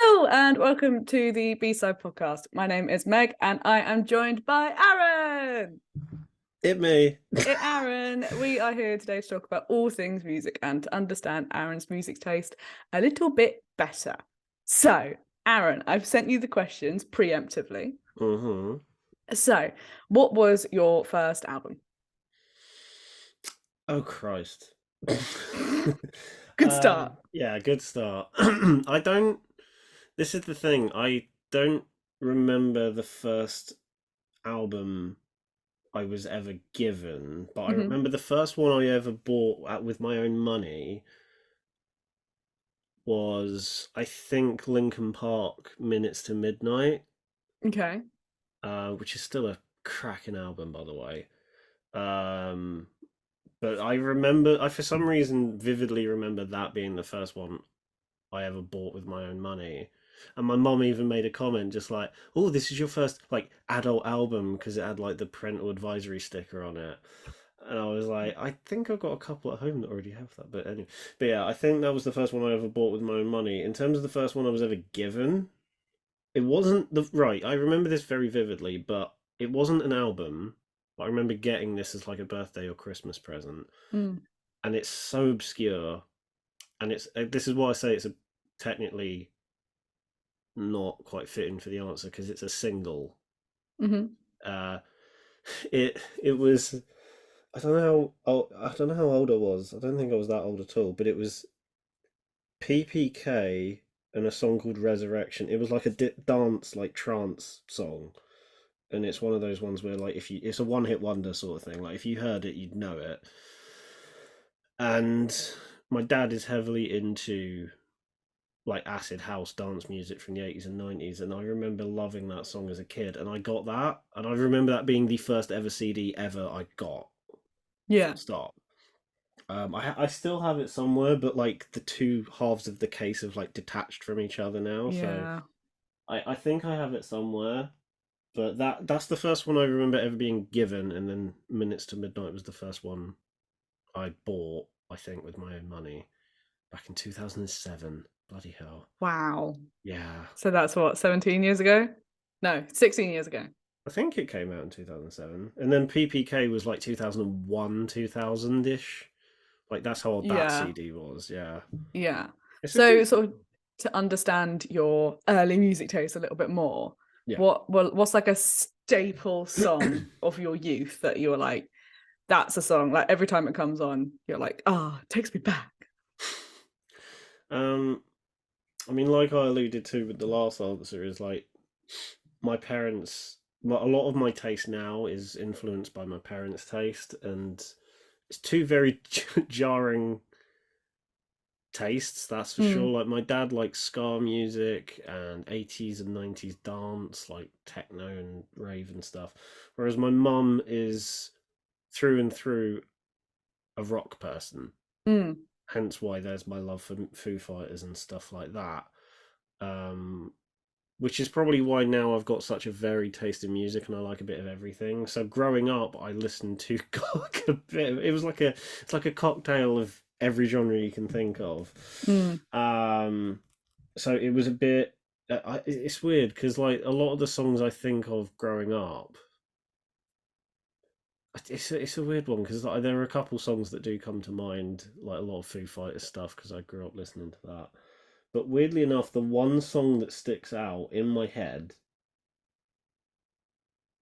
Hello and welcome to the B-Side podcast. My name is Meg and I am joined by Aaron. It may. Aaron, we are here today to talk about all things music and to understand Aaron's music taste a little bit better. So, Aaron, I've sent you the questions preemptively. Mm-hmm. So, what was your first album? Oh, Christ. Good start. Yeah, good start. This is the thing. I don't remember the first album I was ever given, but I Mm-hmm. remember the first one I ever bought with my own money was, I think, Linkin Park Minutes to Midnight, Okay. which is still a cracking album, by the way. Um, But I remember, I for some reason vividly remember that being the first one I ever bought with my own money. And my mum even made a comment just like, "Oh, this is your first like adult album," because it had like the parental advisory sticker on it. And I was like, I think I've got a couple at home that already have that. But anyway, but yeah, I think that was the first one I ever bought with my own money. In terms of the first one I was ever given, it wasn't the right. I remember this very vividly, but it wasn't an album. But I remember getting this as like a birthday or Christmas present, Mm. and it's so obscure, and it's this is why I say it's a technically not quite fitting for the answer because it's a single. Mm-hmm. Uh, it was I don't know how old I was. I don't think I was that old at all, but it was PPK and a song called Resurrection. It was like a dance like trance song, and it's one of those ones where like if you it's a one hit wonder sort of thing. Like if you heard it, you'd know it. And my dad is heavily into like acid house dance music from the 80s and 90s, and I remember loving that song as a kid, and I got that, and I remember that being the first ever CD ever I got. Yeah. Full stop. I still have it somewhere, but like the two halves of the case have like detached from each other now, so Yeah. I think I have it somewhere. But that's the first one I remember ever being given, and then Minutes to Midnight was the first one I bought, I think, with my own money back in 2007. Bloody hell. Wow. Yeah. So that's what, 17 years ago? No, 16 years ago. I think it came out in 2007. And then PPK was like 2001, 2000 ish. Like that's how old that Yeah. CD was. Yeah. Yeah. It's a So decent. sort of to understand your early music taste a little bit more, Yeah. what's like a staple song of your youth that you were like, that's a song, like every time it comes on, you're like, it takes me back. um, I mean, like I alluded to with the last answer, is like my parents. A lot of my taste now is influenced by my parents' taste, and it's two very jarring tastes, that's for sure. Mm, Like my dad likes ska music and 80s and 90s dance, like techno and rave and stuff. Whereas my mum is through and through a rock person. mm, Hence why there's my love for Foo Fighters and stuff like that. Um, which is probably why now I've got such a varied taste in music and I like a bit of everything. So growing up, I listened to like a bit. It was like it's like a cocktail of every genre you can think of. mm. Um, so it was a bit. It's weird because like a lot of the songs I think of growing up, it's a weird one because like, there are a couple songs that do come to mind, like a lot of Foo Fighters stuff because I grew up listening to that. But weirdly enough, the one song that sticks out in my head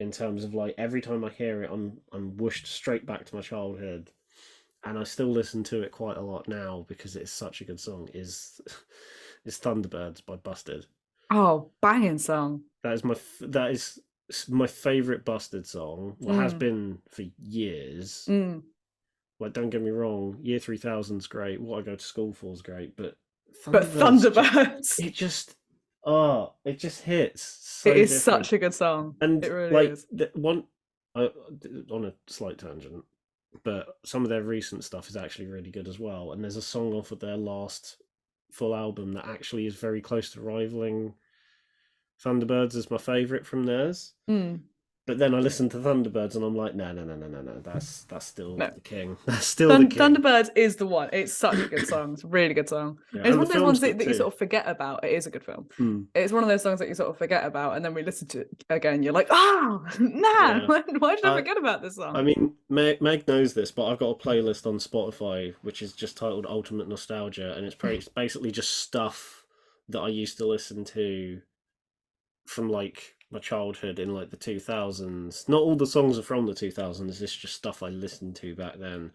in terms of like every time I hear it, I'm whooshed straight back to my childhood, and I still listen to it quite a lot now because it's such a good song. Is Thunderbirds by Busted. Oh, banging song. That is my favorite Busted song. Well, has Mm, been for years. mm. Like, don't get me wrong, Year 3000's great. What I Go to School For is great, but But Thunderbirds just Thunderbirds, it just oh, it just hits it so is different. such a good song. And It really like is. the one uh, on a slight tangent, but some of their recent stuff is actually really good as well. And there's a song off of their last full album that actually is very close to rivaling Thunderbirds as my favorite from theirs. Mm. But then I listen to Thunderbirds and I'm like, no, no, no, no, no, no. That's still No. the king. That's still the king. Thunderbirds is the one. It's such a good song. It's a really good song. Yeah, It's and one the of those film's ones good that you too. sort of forget about. It is a good film. Mm. It's one of those songs that you sort of forget about, and then we listen to it again. You're like, oh, man, Yeah. why did I I forget about this I song? mean, Meg knows this, but I've got a playlist on Spotify which is just titled Ultimate Nostalgia, and it's basically just stuff that I used to listen to from like my childhood in like the 2000s. Not all the songs are from the 2000s, it's just stuff I listened to back then.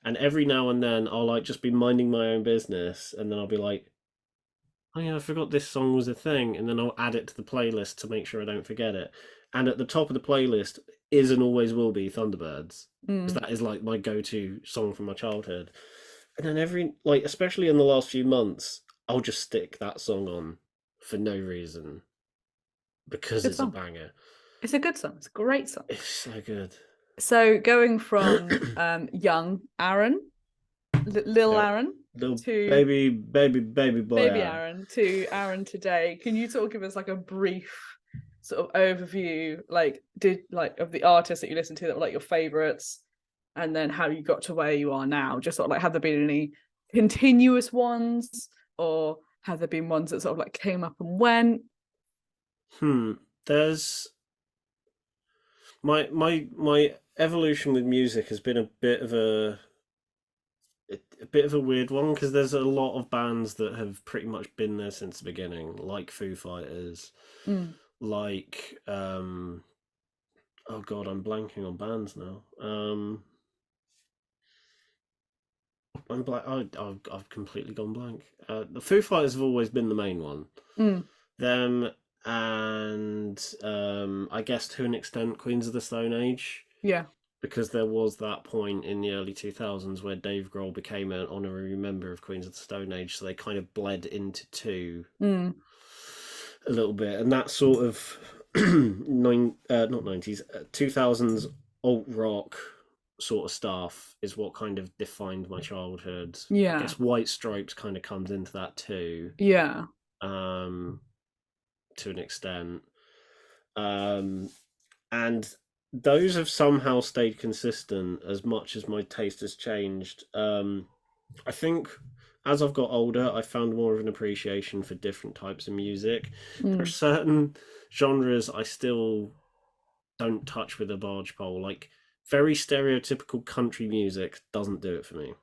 And every now and then I'll like just be minding my own business and then I'll be like, oh yeah, I forgot this song was a thing, and then I'll add it to the playlist to make sure I don't forget it. And at the top of the playlist is and always will be Thunderbirds, because Mm. that is like my go-to song from my childhood. And then every like, especially in the last few months, I'll just stick that song on for no reason because Good it's a song. banger. It's a good song. It's a great song. It's so good. So going from young Aaron, little Yep. Aaron, Little to baby boy baby Aaron. Aaron, to Aaron today, can you sort of give us like a brief sort of overview, like of the artists that you listen to that were like your favorites, and then how you got to where you are now? Just sort of like, have there been any continuous ones, or have there been ones that sort of like came up and went? There's my evolution with music has been a bit of a weird one because there's a lot of bands that have pretty much been there since the beginning, like Foo Fighters, Mm. like oh god, I'm blanking on bands now. I'm blank. I've completely gone blank. The Foo Fighters have always been the main one. Mm. Them and I guess to an extent Queens of the Stone Age, Yeah. because there was that point in the early 2000s where Dave Grohl became an honorary member of Queens of the Stone Age, so they kind of bled into two Mm. a little bit, and that sort of not 90s, 2000s alt rock sort of stuff is what kind of defined my childhood. I Yeah. guess White Stripes kind of comes into that too, Yeah. um, to an extent. And those have somehow stayed consistent as much as my taste has changed. I think as I've got older, I found more of an appreciation for different types of music. There are Mm. certain genres I still don't touch with a barge pole. Like very stereotypical country music doesn't do it for me.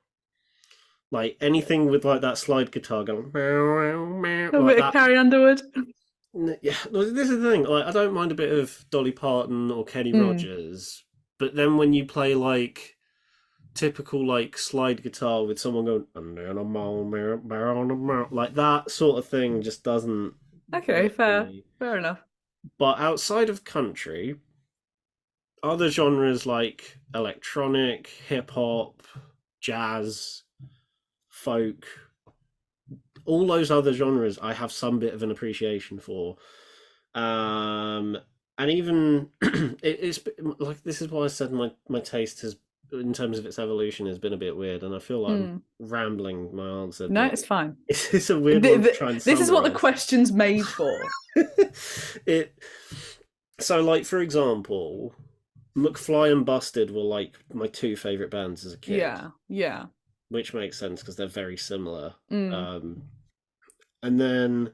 Like anything with like that slide guitar going meow, meow, meow, A like bit of that. Carrie Underwood. Yeah, well, this is the thing. Like, I don't mind a bit of Dolly Parton or Kenny Mm. Rogers, but then when you play like typical like slide guitar with someone going like that sort of thing just doesn't Okay, work for fair. me. Fair enough. But outside of country, other genres like electronic, hip hop, jazz, folk, all those other genres I have some bit of an appreciation for. And even it's like, this is why I said my taste has, in terms of its evolution, has been a bit weird, and I feel like I'm Mm. rambling my answer, No, but it's fine. it's a weird one to try and This is what the summarize. question's made for. It so like for example, McFly and Busted were like my two favorite bands as a kid, Yeah, yeah. which makes sense because they're very similar. Mm. Um, and then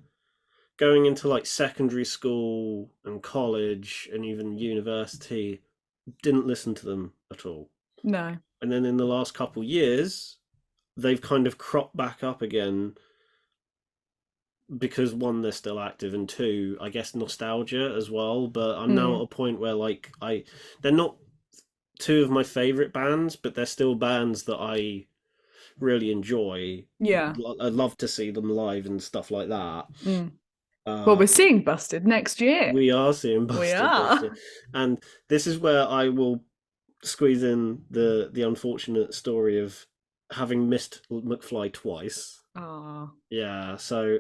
going into like secondary school and college and even university, didn't listen to them at all. No. And then in the last couple years, they've kind of cropped back up again because one, they're still active, and two, I guess nostalgia as well. But I'm now Mm. at a point where like they're not two of my favorite bands, but they're still bands that I really enjoy. Yeah. I'd love to see them live and stuff like that. Mm. Well, Uh, we're seeing Busted next year. we are seeing We Busted next year, are. and this is where I will squeeze in the unfortunate story of having missed McFly twice. Ah. Yeah, so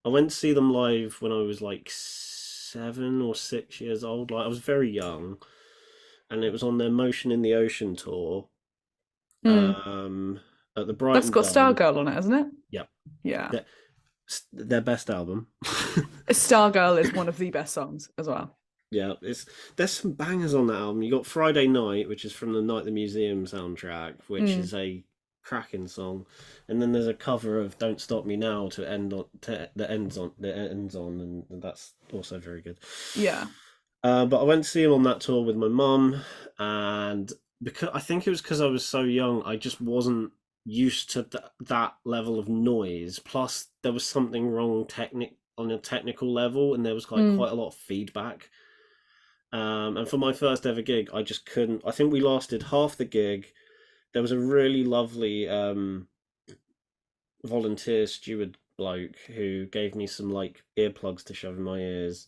I went to see them live when I was like 7 or 6 years old. Like I was very young, and it was on their Motion in the Ocean tour. Mm. Um, at the That's Brighton got Dome. Stargirl on it, hasn't it? Yep, Yeah. their best album. Stargirl is one of the best songs as well. Yeah, there's some bangers on that album. You got Friday Night, which is from the Night at the Museum soundtrack, which Mm, is a cracking song, and then there's a cover of "Don't Stop Me Now" and that's also very good. yeah. But I went to see him on that tour with my mum, and because I think it was because I was so young, I just wasn't used to that level of noise. Plus, there was something wrong on a technical level, and there was like Mm, quite a lot of feedback. And for my first ever gig, I just couldn't. I think we lasted half the gig. There was a really lovely volunteer steward bloke who gave me some like earplugs to shove in my ears.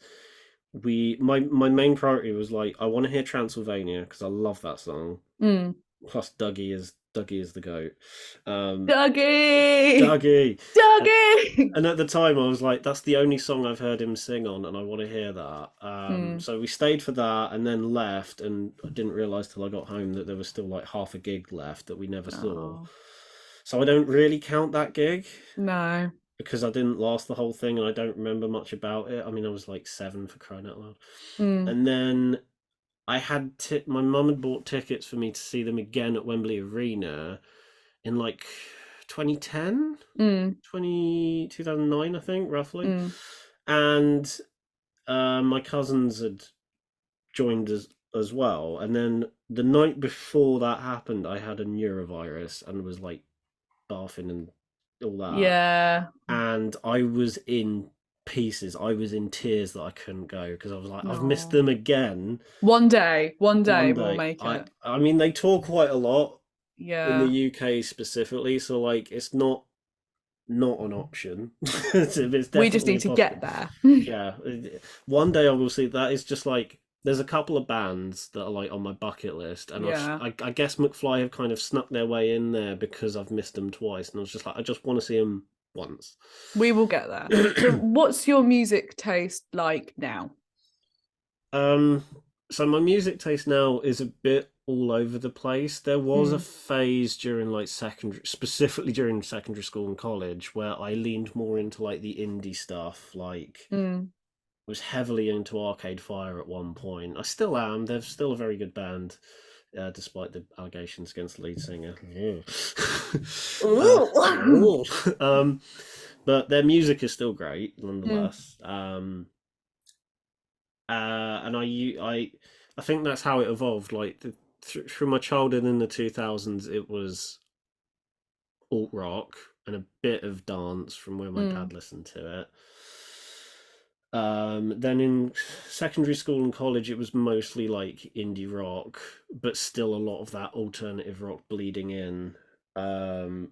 My main priority was like I want to hear Transylvania because I love that song. mm. Plus Dougie is the goat. Um, Dougie! Dougie. Dougie! And at the time, I was like, that's the only song I've heard him sing on, and I want to hear that. Mm. So we stayed for that and then left, and I didn't realize till I got home that there was still like half a gig left that we never saw. Oh, So I don't really count that gig no. because I didn't last the whole thing and I don't remember much about it. I mean, I was like 7 for crying out loud. Mm, And then my mum had bought tickets for me to see them again at Wembley Arena in like 2010, mm, 2009, I think, roughly. mm. And my cousins had joined as well. And then the night before that happened, I had a neurovirus and was like barfing and all that. Yeah. And I was in pieces. I was in tears that I couldn't go because I was like, I've missed No. them again. One day One we'll day, make it. I mean, they tour quite a lot in the Yeah. UK specifically, so like, it's not an option. It's We just definitely a need to possible. get there. Yeah, one day I will see. That is just like there's a couple of bands that are like on my bucket list, and Yeah. I guess McFly have kind of snuck their way in there because I've missed them twice, and I was just like, I just want to see them once. We will get there. So what's your music taste like now? um, so my music taste now is a bit all over the place. There was a Mm, phase during like secondary, specifically during secondary school and college, where I leaned more into like the indie stuff, like mm. was heavily into Arcade Fire at one point. I still am. They're still a very good band, despite the allegations against the lead singer. Yeah. Ooh. Oh. But their music is still great, Mm, nonetheless. And I think that's how it evolved. Like through my childhood in the 2000s, it was alt rock and a bit of dance from where my mm. dad listened to it. Then in secondary school and college, it was mostly like indie rock, but still a lot of that alternative rock bleeding in. Um,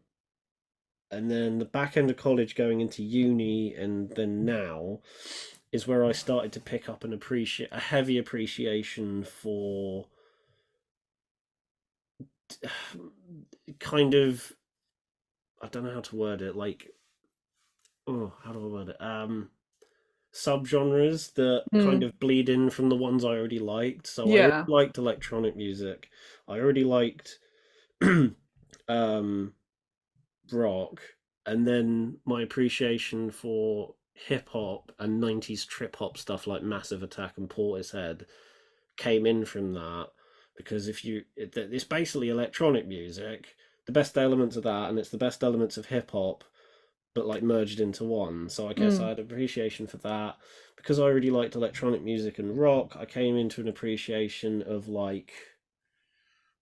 and then the back end of college, going into uni, and then now is where I started to pick up a heavy appreciation for kind of, I don't know how to word it, like, oh, how do I word it? Subgenres that kind Mm. of bleed in from the ones I already liked. So I already Yeah. liked electronic music. I already liked um, rock, and then my appreciation for hip hop and 90s trip hop stuff like Massive Attack and Portishead came in from that. Because it's basically electronic music, the best elements of that, and it's the best elements of hip hop, but like merged into one. So I guess I Mm. had appreciation for that. Because I already liked electronic music and rock, I came into an appreciation of like,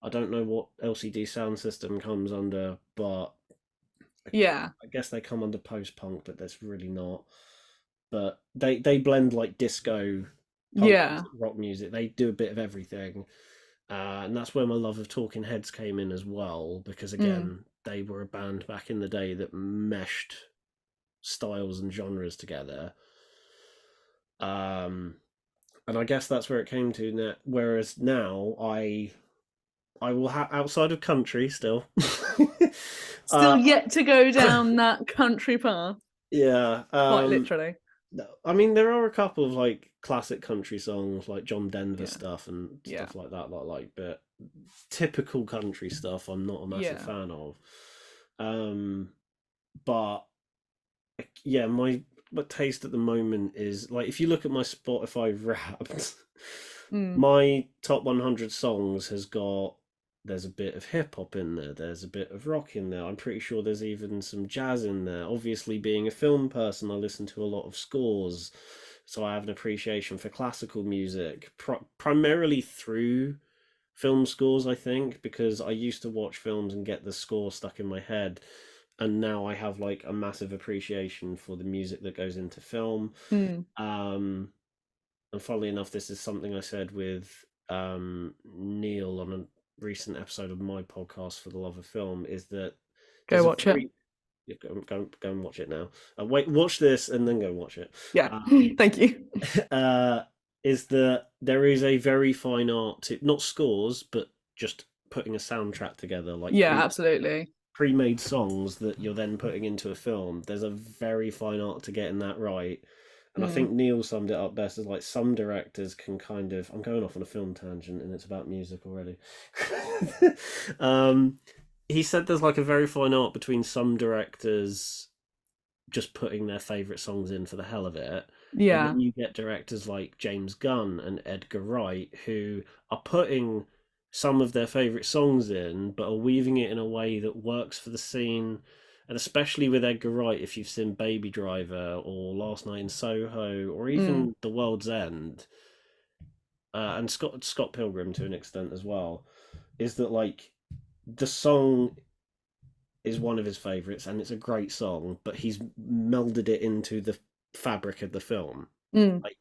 I don't know what LCD Sound System comes under, but Yeah. I guess they come under post punk, but that's really not. But they blend like disco, punk Yeah. music, rock music. They do a bit of everything. And that's where my love of Talking Heads came in as well, because Mm. again, they were a band back in the day that meshed styles and genres together. Um, and I guess that's where it came to now. Whereas now, I will have outside of country still. Still uh, yet to go down that country path, yeah. quite literally. I mean, there are a couple of like classic country songs, like John Denver Yeah. stuff and Yeah. stuff like that, but typical country stuff, I'm not a massive Yeah. fan of. Um, but yeah, my my taste at the moment is like if you look at my Spotify Wrapped, Mm. my top 100 songs has got there's a bit of hip hop in there, there's a bit of rock in there. I'm pretty sure there's even some jazz in there. Obviously, being a film person, I listen to a lot of scores, so I have an appreciation for classical music, primarily through film scores, I think, because I used to watch films and get the score stuck in my head, and now I have like a massive appreciation for the music that goes into film. Mm. Um, and funnily enough, this is something I said with Neil on a recent episode of my podcast for the love of film. Is that Go there's a watch it. very go and watch it now. Wait, watch this and then go watch it. Yeah. Um, Thank you. is that there is a very fine art to not scores, but just putting a soundtrack together, like Yeah, absolutely. pre-made songs that you're then putting into a film. There's a very fine art to getting that right. And I Mm. think Neil summed it up best as like some directors can kind of I'm going off on a film tangent and it's about music already. um he said there's like a very fine art between some directors just putting their favorite songs in for the hell of it. And Yeah. then you get directors like James Gunn and Edgar Wright who are putting some of their favorite songs in, but are weaving it in a way that works for the scene. And especially with Edgar Wright, if you've seen Baby Driver or Last Night in Soho or Mm. even The World's End, and Scott Pilgrim to an extent as well, is that like the song is one of his favorites and it's a great song, but he's melded it into the fabric of the film. Mm. Like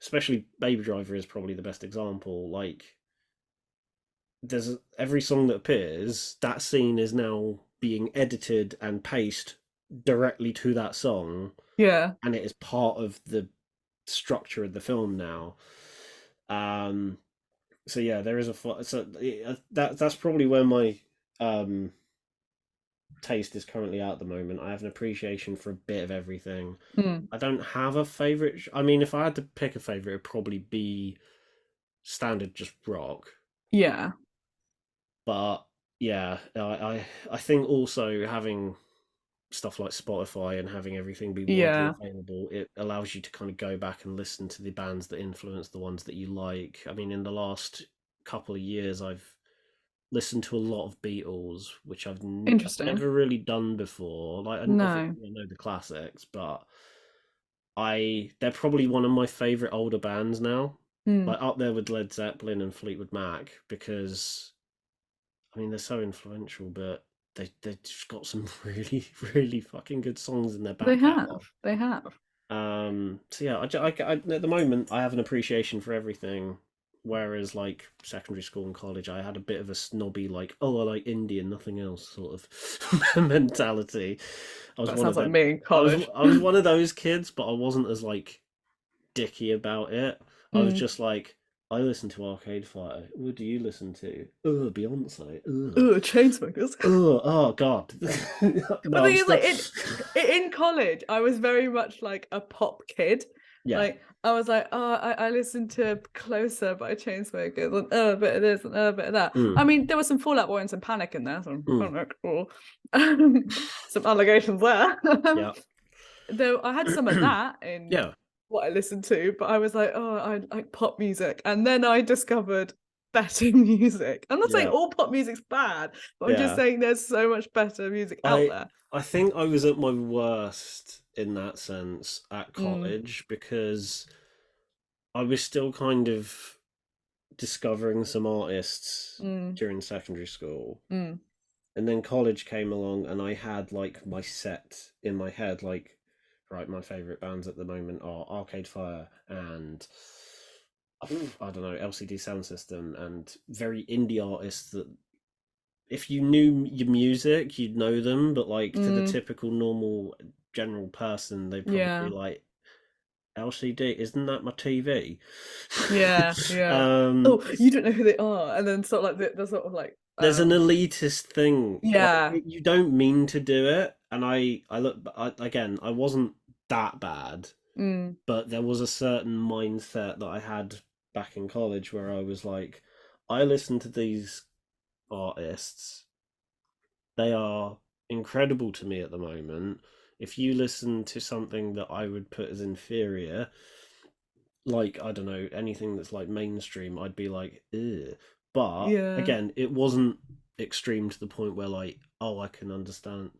especially Baby Driver is probably the best example. Like there's every song that appears, that scene is now being edited and pasted directly to that song, Yeah. and it is part of the structure of the film now. Um, so yeah, there is so that's probably where my um taste is currently at the moment. I have an appreciation for a bit of everything. Mm. I don't have a favorite. I mean, if I had to pick a favorite, it'd probably be standard just rock. Yeah. But yeah, I think also having stuff like Spotify and having everything be widely Yeah. available, it allows you to kind of go back and listen to the bands that influence the ones that you like. I mean, in the last couple of years, I've listened to a lot of Beatles, which I've Interesting. never really done before. Like, and No. obviously I know the classics, but they're probably one of my favorite older bands now. Mm. Like up there with Led Zeppelin and Fleetwood Mac, because I mean they're so influential, but they just got some really really fucking good songs in their They back have. catalog. They have. So yeah, at the moment I have an appreciation for everything, whereas like secondary school and college I had a bit of a snobby like I like indie and nothing else sort of mentality. I was That one of sounds like them. me in college. I was one of those kids, but I wasn't as like dicky about it. I was Mm. just like, I listen to Arcade Fire. What do you listen to? Oh, Beyonce. Oh, Ugh, Chainsmokers. oh God. But No, the I'm thing is, still. like in college, I was very much like a pop kid. Yeah. Like I was like, oh, I listened to Closer by Chainsmokers, and a bit of this and a bit of that. Mm, I mean, there was some Fall Out Boy and some Panic in there, so mm, Panic or some allegations there. yeah. Though I had some of that in Yeah. what I listened to, but I was like, oh, I like pop music, and then I discovered better music. I'm not saying Yeah. all pop music's bad, but I'm just Yeah. saying there's so much better music out I there. I think I was at my worst in that sense at Mm. college because I was still kind of discovering some artists Mm. during secondary school. Mm. And then college came along and I had like my set in my head, like, right, my favorite bands at the moment are Arcade Fire and I don't know, LCD Sound System, and very indie artists that if you knew your music you'd know them, but like to the Mm. typical normal general person they'd probably be Yeah. like, LCD, isn't that my TV? Yeah. Yeah. Oh, you don't know who they are, and then sort of like the sort of like There's an elitist thing. Like yeah. you don't mean to do it, and I look again. I wasn't that bad, Mm. but there was a certain mindset that I had back in college where I was like, I listen to these artists. They are incredible to me at the moment. if you listen to something that I would put as inferior, like I don't know, anything that's like mainstream, I'd be like, ugh. But Yeah. again, it wasn't extreme to the point where like, oh, I can understand.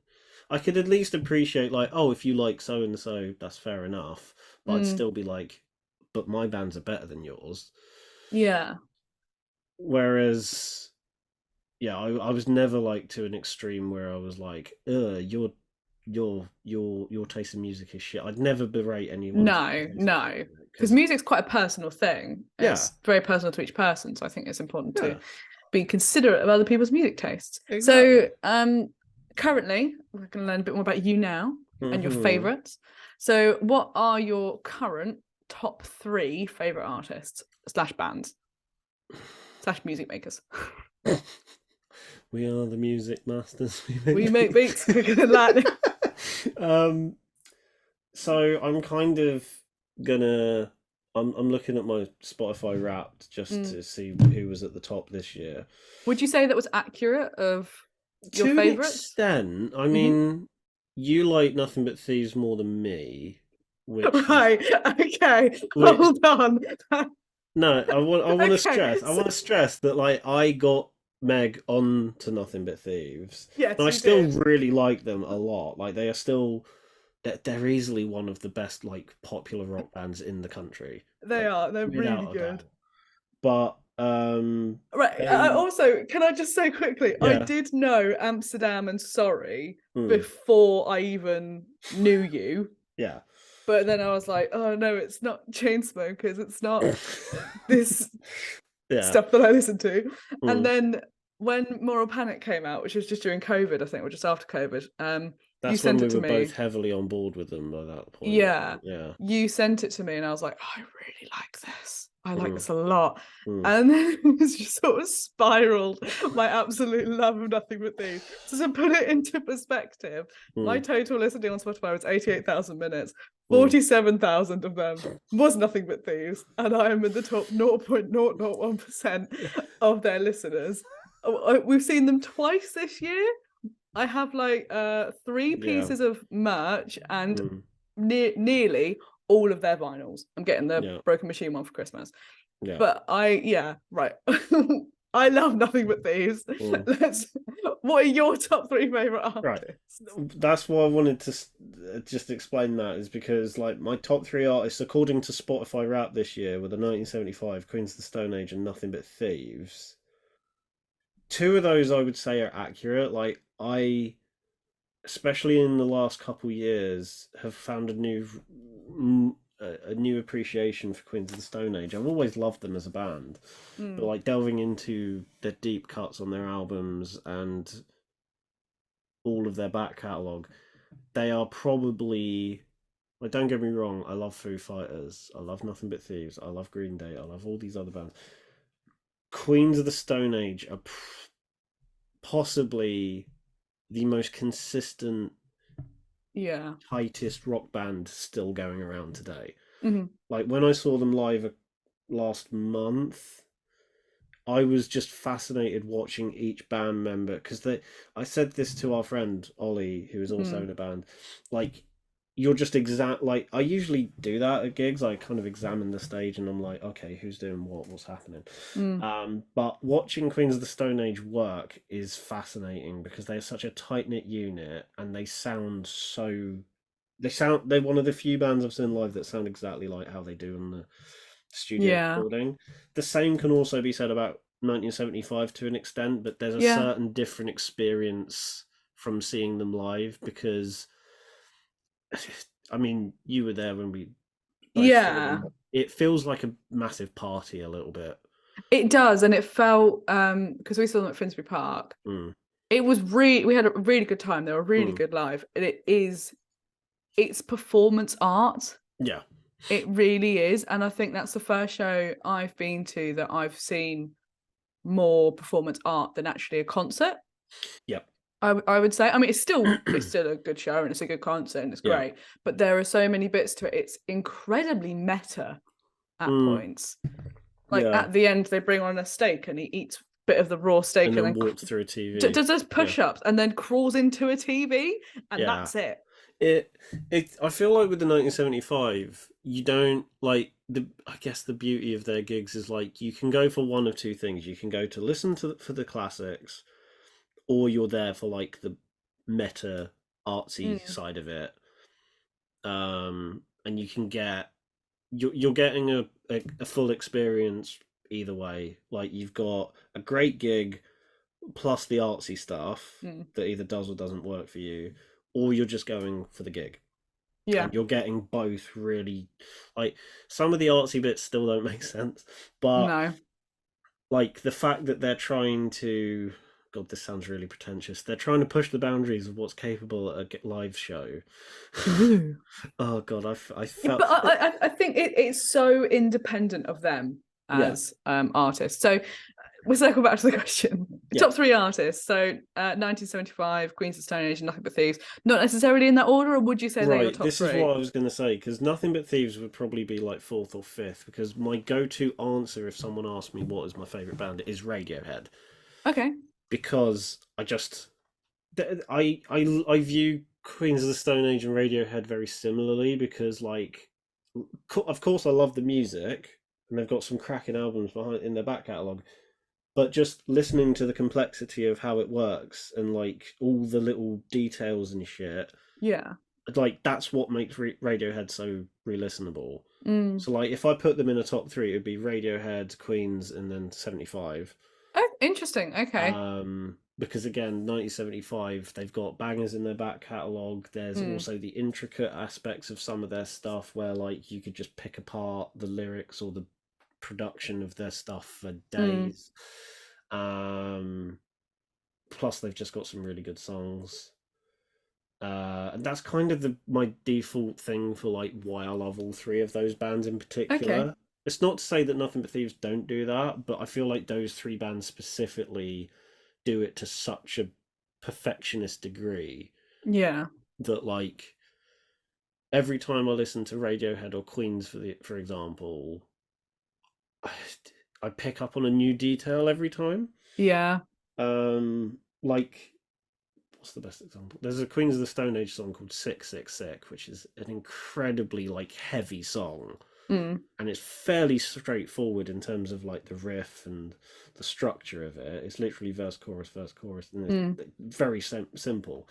I could at least appreciate like, oh, if you like so and so, that's fair enough. But I'd Mm, still be like, but my bands are better than yours. yeah. Whereas, yeah, I was never like to an extreme where I was like, your taste in music is shit. I'd never berate anyone for No, their taste in no. music Because because music's quite a personal thing. yeah, It's very personal to each person. So I think it's important to yeah, be considerate of other people's music tastes. So exactly. currently we're going to learn a bit more about you now and your Hmm. favorites. So what are your current top 3 favorite artists slash bands slash music makers? We are the music masters. We make beats quicker than lightning. um, so I'm kind of gonna. I'm looking at my Spotify Wrapped just Mm. to see who was at the top this year. Would you say that was accurate of your To an favorites? extent, I Hmm. mean, you like Nothing But Thieves more than me, which is Right. Okay. which. Hold on. No, I want to Okay. stress. I So, want to stress that like I got Meg on to Nothing But Thieves, and yes, I you still did. really like them a lot. Like they are still they're easily one of the best like popular rock bands in the country, They like are. They're really without a good. doubt. But Right. they Also, can I just say quickly, I yeah, did know Amsterdam and Sorry mm, before I even knew you. yeah, But then I was like, oh no, it's not Chainsmokers. It's not this yeah. stuff that I listen to. And Mm. then when Moral Panic came out, which was just during COVID, I think, or just after COVID, you That's when sent we it to were both me. heavily on board with them by that point. I Yeah, think. Yeah. you sent it to me, and I was like, oh, I really like this. I like Mm, this a lot. mm, And then it's just sort of spiraled my absolute love of Nothing But Thieves. So to put it into perspective, my mm, total listening on Spotify was 88,000 minutes. mm. 47,000 of them was Nothing But Thieves, and I am in the top 0.001% of their listeners. We've seen them twice this year. I have like 3 Yeah. pieces of merch and Mm, nearly all of their vinyls. I'm getting the yeah. Broken Machine one for Christmas. Yeah. But yeah, right. I love Nothing But Thieves. Mm. What are your top 3 favorite Right. artists? That's why I wanted to just explain that is because like my top three artists according to Spotify Rap this year were the 1975, Queens of the Stone Age, and Nothing But Thieves. Two of those I would say are accurate. Like I, especially in the last couple years, have found a new appreciation for Queens of the Stone Age. I've always loved them as a band, but Mm, like delving into the deep cuts on their albums and all of their back catalogue, they are probably like don't get me wrong, I love Foo Fighters, I love Nothing But Thieves, I love Green Day, I love all these other bands. Queens of the Stone Age are possibly the most consistent, yeah. tightest rock band still going around today. Mhm. Like when I saw them live last month, I was just fascinated watching each band member because they. I said this to our friend Ollie, who is also in Mm, a band. Like, you're just like I usually do that at gigs. I kind of examine the stage and I'm like, okay, who's doing what's happening. mm. But watching Queens of the Stone Age work is fascinating because they're such a tight knit unit and they sound so. They're one of the few bands I've seen live that sound exactly like how they do in the studio Yeah. recording. The same can also be said about 1975 to an extent, but there's a Yeah. certain different experience from seeing them live because, I mean, you were there when we both saw Yeah. them. It feels like a massive party a little bit. It does, and it felt because we saw them at Finsbury Park. Mm, It was really we had a really good time. They were really mm, good live, and it's performance art. yeah, It really is, and I think that's the first show I've been to that I've seen more performance art than actually a concert. yep, I would say. I mean, it's still a good show and it's a good concert and it's yeah, great, but there are so many bits to it. It's incredibly meta at mm, points. Like yeah, at the end, they bring on a steak and he eats a bit of the raw steak and and then then walked through a TV. does those Yeah, push-ups and then crawls into a TV and yeah. that's it. it I feel like with the 1975, you don't like the I guess the beauty of their gigs is like you can go for one of two things. You can go to listen to for the classics, or you're there for like the meta artsy Mm, side of it. And you can get you're getting a full experience either way. Like you've got a great gig plus the artsy stuff mm. that either does or doesn't work for you, or you're just going for the gig. Yeah. And you're getting both really like some of the artsy bits still don't make sense, but No. like the fact that they're trying to God, this sounds really pretentious. They're trying to push the boundaries of what's capable at a live show. Ooh. Oh God, I Yeah, felt but I think it's so independent of them yeah, as artists. So we'll circle back to the question. yeah. Top three artists. So 1975, Queens of Stone Age, and Nothing But Thieves. Not necessarily in that order, or would you say they're your Right, top this is three? what I was going to say because Nothing But Thieves would probably be like fourth or fifth because my go-to answer if someone asked me what is my favorite band is Radiohead Okay. because I view Queens of the Stone Age and Radiohead very similarly because like of course I love the music and they've got some cracking albums behind in their back catalogue, but just listening to the complexity of how it works and like all the little details and shit, Yeah. like that's what makes Radiohead so re-listenable. Mm. So like if I put them in a top three, it would be Radiohead, Queens, and then 75. Oh, interesting. Okay. Because again, 1975, they've got bangers in their back catalogue. There's Mm. also the intricate aspects of some of their stuff where like you could just pick apart the lyrics or the production of their stuff for Mm. days. Um, Plus they've just got some really good songs. And that's kind of my default thing for like why I love all three of those bands in Okay. particular. It's not to say that Nothing But Thieves don't do that, but I feel like those three bands specifically do it to such a perfectionist degree Yeah. that like every time I listen to Radiohead or Queens for example, I, I pick up on a new detail every time. Yeah. Like what's the best example? There's a Queens of the Stone Age song called "Sick Sick Sick," which is an incredibly like heavy song, Mm. and it's fairly straightforward in terms of like the riff and the structure of it. It's literally verse chorus, and it's Mm. very simple.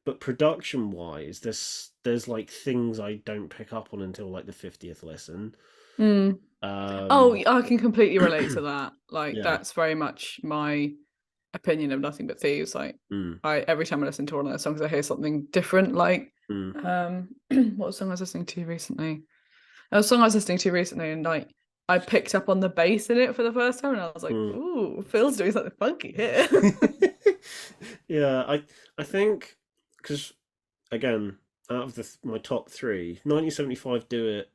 But production wise, there's like things I don't pick up on until like the 50th listen. Mm. Oh, Um, I can completely relate to that. Like yeah. that's very much my opinion of Nothing But Thieves. Like Mm, I every time I listen to one of those songs, I hear something different. Like mm, what song I was listening to recently? A song I was listening to recently, and like I picked up on the bass in it for the first time, and I was like, mm. "Ooh, Phil's doing something funky here." Yeah, I think because again, out of my top three, 1975 do it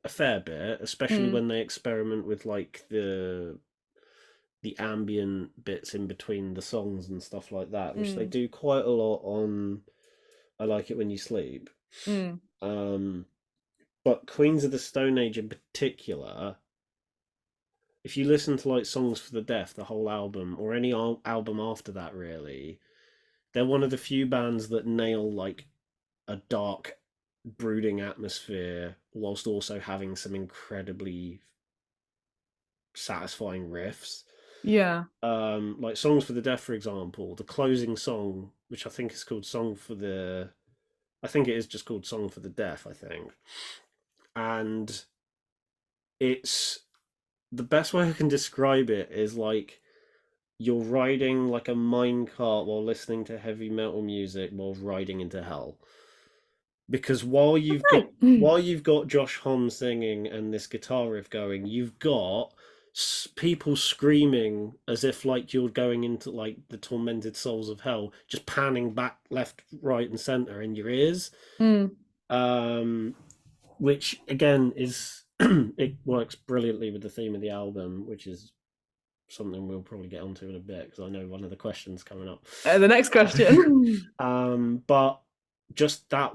a fair bit, especially Mm, when they experiment with like the ambient bits in between the songs and stuff like that, which they mm, do quite a lot on I Like It When You Sleep. mm, Um, but Queens of the Stone Age in particular, if you listen to like Songs for the Deaf, the whole album, or any album after that, really, they're one of the few bands that nail like a dark, brooding atmosphere whilst also having some incredibly satisfying riffs. yeah. Like Songs for the Deaf, for example, the closing song, which I think is called I think it is just called Song for the Deaf, I think. And it's the best way I can describe it is like you're riding like a minecart while listening to heavy metal music while riding into hell. Because Right. Mm, while you've got Josh Homme singing and this guitar riff going, you've got people screaming as if like you're going into like the tormented souls of hell, just panning back, left, right, and center in your ears. mm, Um, which again is it works brilliantly with the theme of the album, which is something we'll probably get onto in a bit because I know one of the questions coming up. the next question. But just that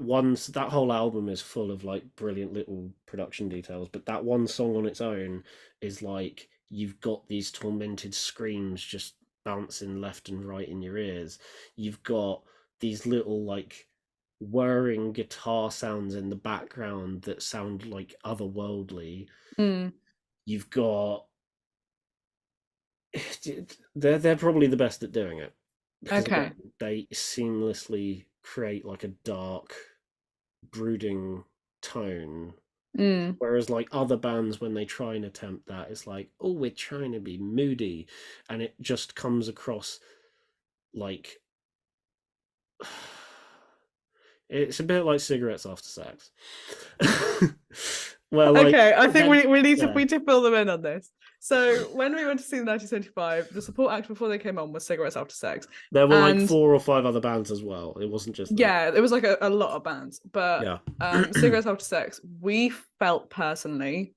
whole album is full of like brilliant little production details. But that one song on its own is like you've got these tormented screams just bouncing left and right in your ears. You've got these little like whirring guitar sounds in the background that sound like otherworldly. Mm. You've got they're probably the best at doing it because Okay. again they seamlessly create like a dark, brooding tone. Mm. Whereas like other bands, when they try and attempt that, it's like, oh, we're trying to be moody, and it just comes across like it's a bit like cigarettes after sex. Well, like Okay, I think then we need to yeah, fill them in on this. So when we went to see the 1975, the support act before they came on was Cigarettes After Sex, there were like and 4 or 5 other bands as well. It wasn't just them. yeah, it was like a lot of bands. But Yeah. Cigarettes After Sex, we felt personally,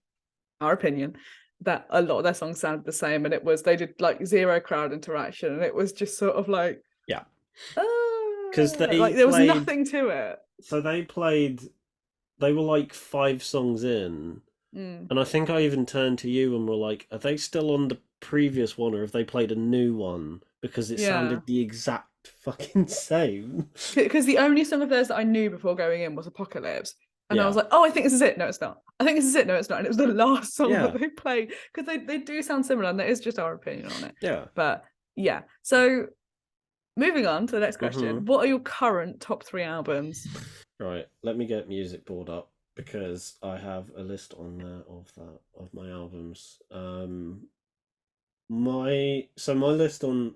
our opinion, that a lot of their songs sounded the same, and it was they did like zero crowd interaction, and it was just sort of like, Yeah. Because they like there was played, nothing to it. so they were like 5 songs in, Mm, and I think I even turned to you and were like, are they still on the previous one, or have they played a new one? Because it yeah. sounded the exact fucking same. Because the only song of theirs that I knew before going in was Apocalypse. And I was Yeah. like, oh, I think this is it. No, it's not. I think this is it. No, it's not. And it was the last song Yeah. that they played because they do sound similar, and that is just our opinion on it. Yeah. But yeah. So moving on to the next Hmm. question. What are your current top 3 albums? Right. Let me get Music Board up because I have a list on there of my albums. My list on,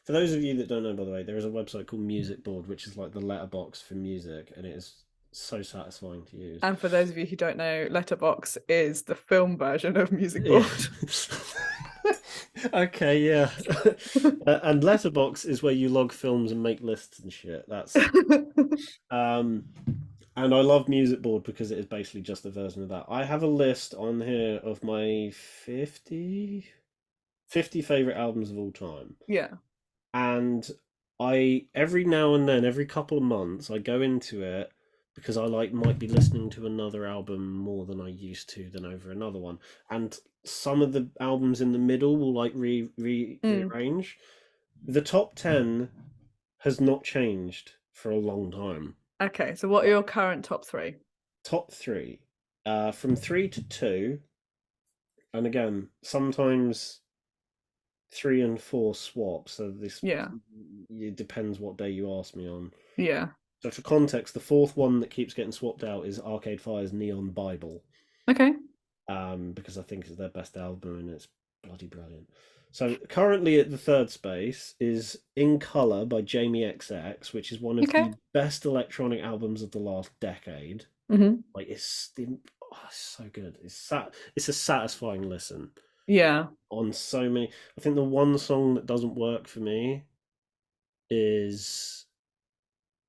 for those of you that don't know, by the way, there is a website called Music Board, which is like the letterbox for music, and it is so satisfying to use. And for those of you who don't know, Letterbox is the film version of Music Yeah. Board. Okay, yeah. And Letterbox is where you log films and make lists and shit. That's um and I love Music Board because it is basically just a version of that. I have a list on here of my 50 favorite albums of all time. Yeah. And I every now and then, every couple of months, I go into it because I like might be listening to another album more than I used to than over another one. And some of the albums in the middle will like Mm. rearrange. The top 10 has not changed for a long time. Okay. So what are your current top 3? Top 3, from 3 to 2, and again, sometimes 3 and 4 swap. So this Yeah. it depends what day you ask me on. Yeah. So for context, the fourth one that keeps getting swapped out is Arcade Fire's Neon Bible, Okay. because I think it's their best album and it's bloody brilliant. So currently at the third space is In Color by Jamie XX, which is one of Okay. the best electronic albums of the last decade. Hmm. Like it's so good. It's a satisfying listen Yeah. on so many. I think the one song that doesn't work for me is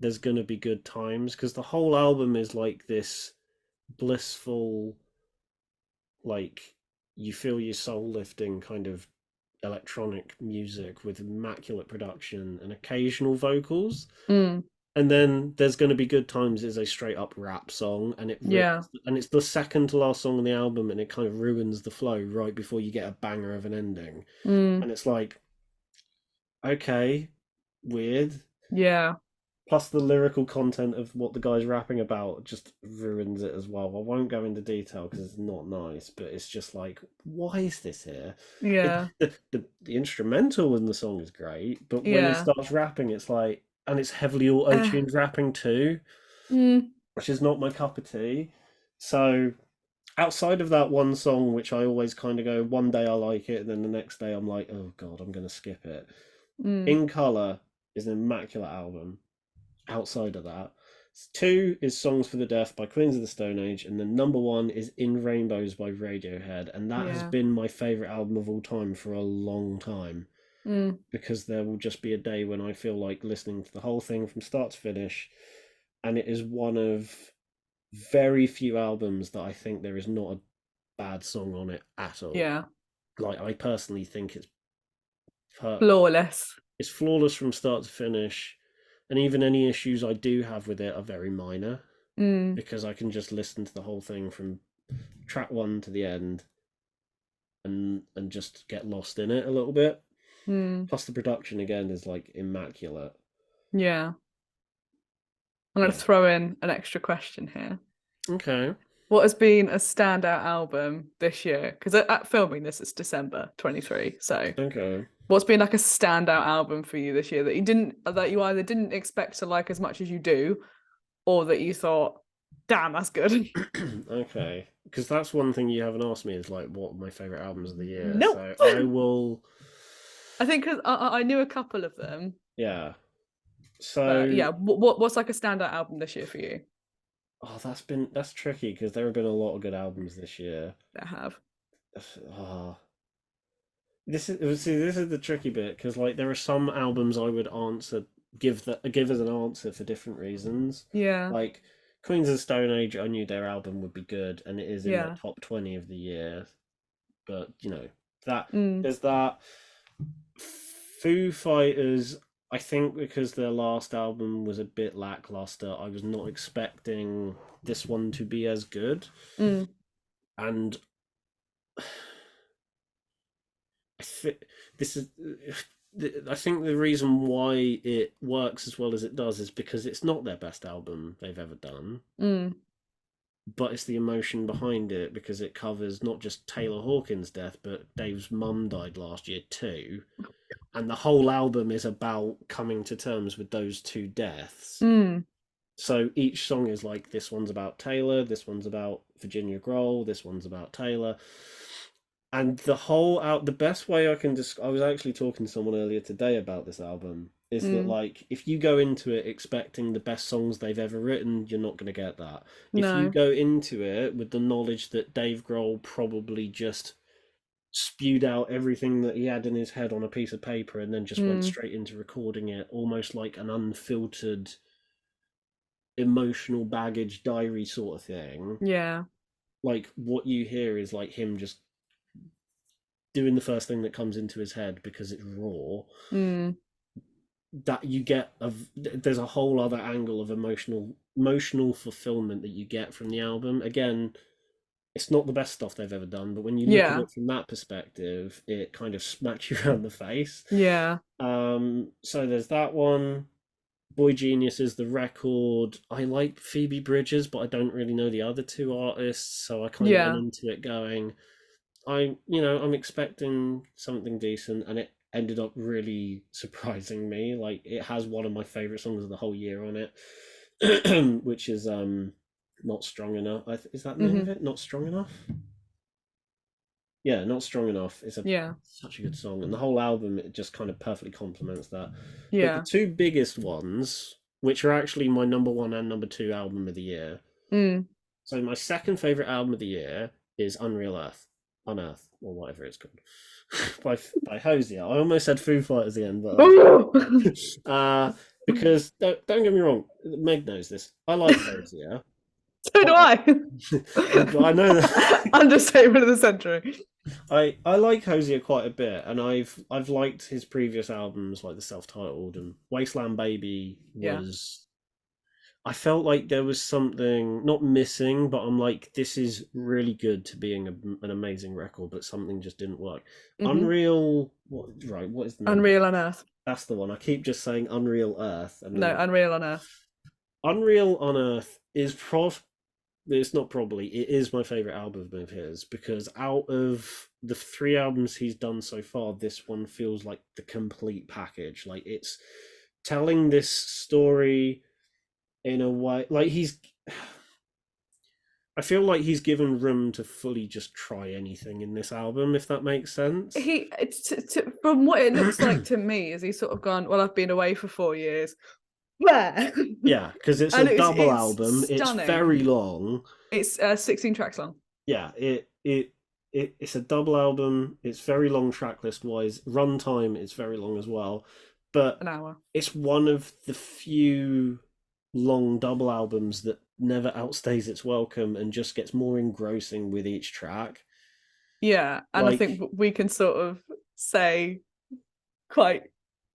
There's Gonna Be Good Times, because the whole album is like this blissful, like you feel your soul lifting kind of electronic music with immaculate production and occasional vocals. Mm. And then There's Gonna Be Good Times is a straight up rap song, and Yeah. it's the second to last song on the album, and it kind of ruins the flow right before you get a banger of an ending. Mm. And it's like, okay, weird. Yeah. Plus the lyrical content of what the guy's rapping about just ruins it as well. I won't go into detail because it's not nice, but it's just like, why is this here? Yeah. The instrumental in the song is great, but when he Yeah. starts rapping, it's like, and it's heavily Uh, auto-tuned rapping too, mm. which is not my cup of tea. So outside of that one song, which I always kind of go, one day I like it, and then the next day I'm like, oh god, I'm gonna skip it. Mm. In Color is an immaculate album. Outside of that, 2 is Songs for the Deaf by Queens of the Stone Age, and then number 1 is In Rainbows by Radiohead, and that has Yeah. been my favorite album of all time for a long time, Mm. because there will just be a day when I feel like listening to the whole thing from start to finish, and it is one of very few albums that I think there is not a bad song on it at all. Yeah. Like, I personally think Flawless. it's flawless from start to finish, and even any issues I do have with it are very minor, Mm. because I can just listen to the whole thing from track 1 to the end and just get lost in it a little bit. Mm. Plus the production again is like immaculate. Yeah. I'm going to Yeah. throw in an extra question here. Okay. What has been a standout album this year? Because at filming this, it's December 23. So, Okay. what's been like a standout album for you this year that you either didn't expect to like as much as you do, or that you thought, damn, that's good? Okay. Because that's one thing you haven't asked me is like what are my favorite albums of the year. Nope. So I will. I think 'cause I knew a couple of them, Yeah. but So yeah, what's like a standout album this year for you? oh, that's tricky because there have been a lot of good albums this year. That have. Oh, this is the tricky bit because like there are some albums I would give as an answer for different reasons. Yeah, Like Queens of the Stone Age, I knew their album would be good, and it is in my yeah. top 20 of the year. But that Mm, there's that. Foo Fighters, I think because their last album was a bit lackluster, I was not expecting this one to be as good. mm, And I think this is. I think the reason why it works as well as it does is because it's not their best album they've ever done, mm. but it's the emotion behind it because it covers not just Taylor Hawkins' death, but Dave's mum died last year too. And the whole album is about coming to terms with those two deaths. Mm. So each song is like this one's about Taylor, this one's about Virginia Grohl, this one's about Taylor. And the best way I can I was actually talking to someone earlier today about this album is that Mm. like if you go into it expecting the best songs they've ever written, you're not going to get that. If you No. go into it with the knowledge that Dave Grohl probably just spewed out everything that he had in his head on a piece of paper and then just went Mm. straight into recording it, almost like an unfiltered emotional baggage diary sort of thing. Yeah. Like what you hear is like him just doing the first thing that comes into his head because it's raw. Mm. That you get there's a whole other angle of emotional fulfillment that you get from the album. Again, it's not the best stuff they've ever done, but when you look at Yeah. it from that perspective, it kind of smacks you around the face. Yeah. So there's that one. Boy Genius is the record. I like Phoebe Bridgers, but I don't really know the other two artists, so I kind of went Yeah. into it going, I'm expecting something decent, and it ended up really surprising me. Like it has one of my favorite songs of the whole year on it, which is Not Strong Enough. Is that the name of Hmm. it? Not Strong Enough? Yeah, Not Strong Enough is Yeah. such a good song, and the whole album it just kind of perfectly complements that. But the Yeah. two biggest ones, which are actually my number one and number two album of the year. Mm. So my second favorite album of the year is Unreal Earth, Unearth, or whatever it's called, by Hosier. I almost said Foo Fighters again, but because don't get me wrong, Meg knows this. I like Hosier. So do I. I know that. Understatement of the century. I like Hosier quite a bit, and I've liked his previous albums, like the self-titled and Wasteland Baby Yeah. was. I felt like there was something not missing, but I'm like, this is really good to being an amazing record, but something just didn't work. Hmm. Unreal, what is the name? Unreal on Earth. That's the one. I keep just saying Unreal Earth, and No, Unreal on Earth. Unreal on Earth is it's not probably, it is my favorite album of his because out of the three albums he's done so far, this one feels like the complete package. Like it's telling this story in a way, like I feel like he's given room to fully just try anything in this album, if that makes sense. From what it looks like to me, is he's sort of gone, well, I've been away for 4 years. Where? Yeah, because it's a double album. It's very long. It's 16 tracks long. Yeah, it's a double album. It's very long track list wise. Runtime is very long as well, but An hour. it's one of the few long double albums that never outstays its welcome and just gets more engrossing with each track. Yeah, and I think we can sort of say quite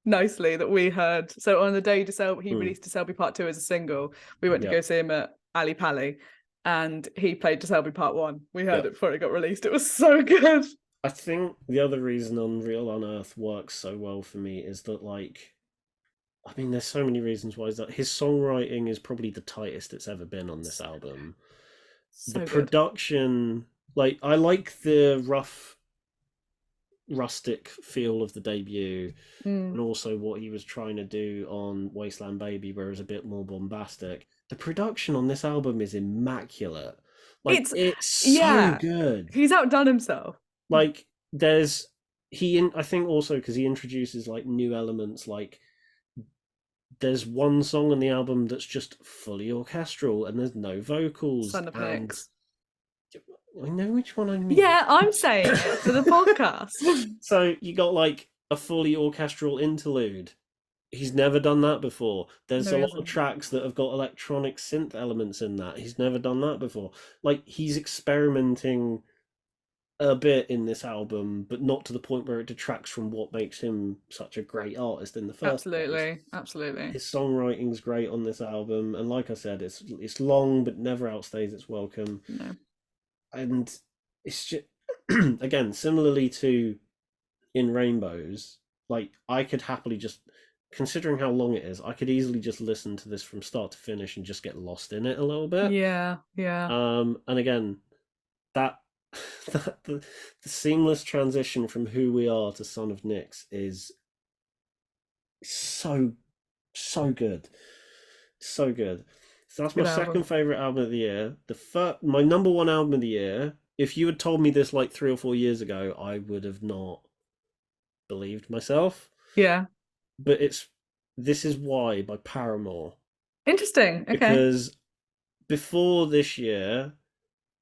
nicely that we heard, so on the day he released De Selby Part 2 as a single, we went to go see him at Ali Pali and he played De Selby Part 1. We heard it before it got released. It was so good. I think the other reason Unreal on Earth works so well for me is that like I mean, there's so many reasons why that his songwriting is probably the tightest it's ever been on this album. The So good. production, like I like the rough, rustic feel of the debut, Mm. and also what he was trying to do on Wasteland Baby, where it's a bit more bombastic. The production on this album is immaculate. Like It's it's so yeah, good. he's outdone himself. Like there's I think also because he introduces like new elements, like there's one song on the album that's just fully orchestral and there's no vocals, Son of and Nyx. I know which one I mean. Yeah, I'm saying it for the podcast. So you got like a fully orchestral interlude. He's never done that before. There's No, a he lot of hasn't. tracks that have got electronic synth elements in that. He's never done that before. Like he's experimenting a bit in this album, but not to the point where it detracts from what makes him such a great artist in the first place. Absolutely, absolutely. His songwriting's great on this album, and like I said, it's long but never outstays its welcome. No. And it's just again similarly to In Rainbows, like I could happily just, considering how long it is, I could easily just listen to this from start to finish and just get lost in it a little bit. Yeah, yeah. And again, that, the seamless transition from Who We Are to Son of Nyx is so so good, so good. So that's my Good album. second favorite album of the year. My number one album of the year. If you had told me this like 3 or 4 years ago, I would have not believed myself. Yeah. But it's This Is Why by Paramore, Interesting. Okay. because before this year,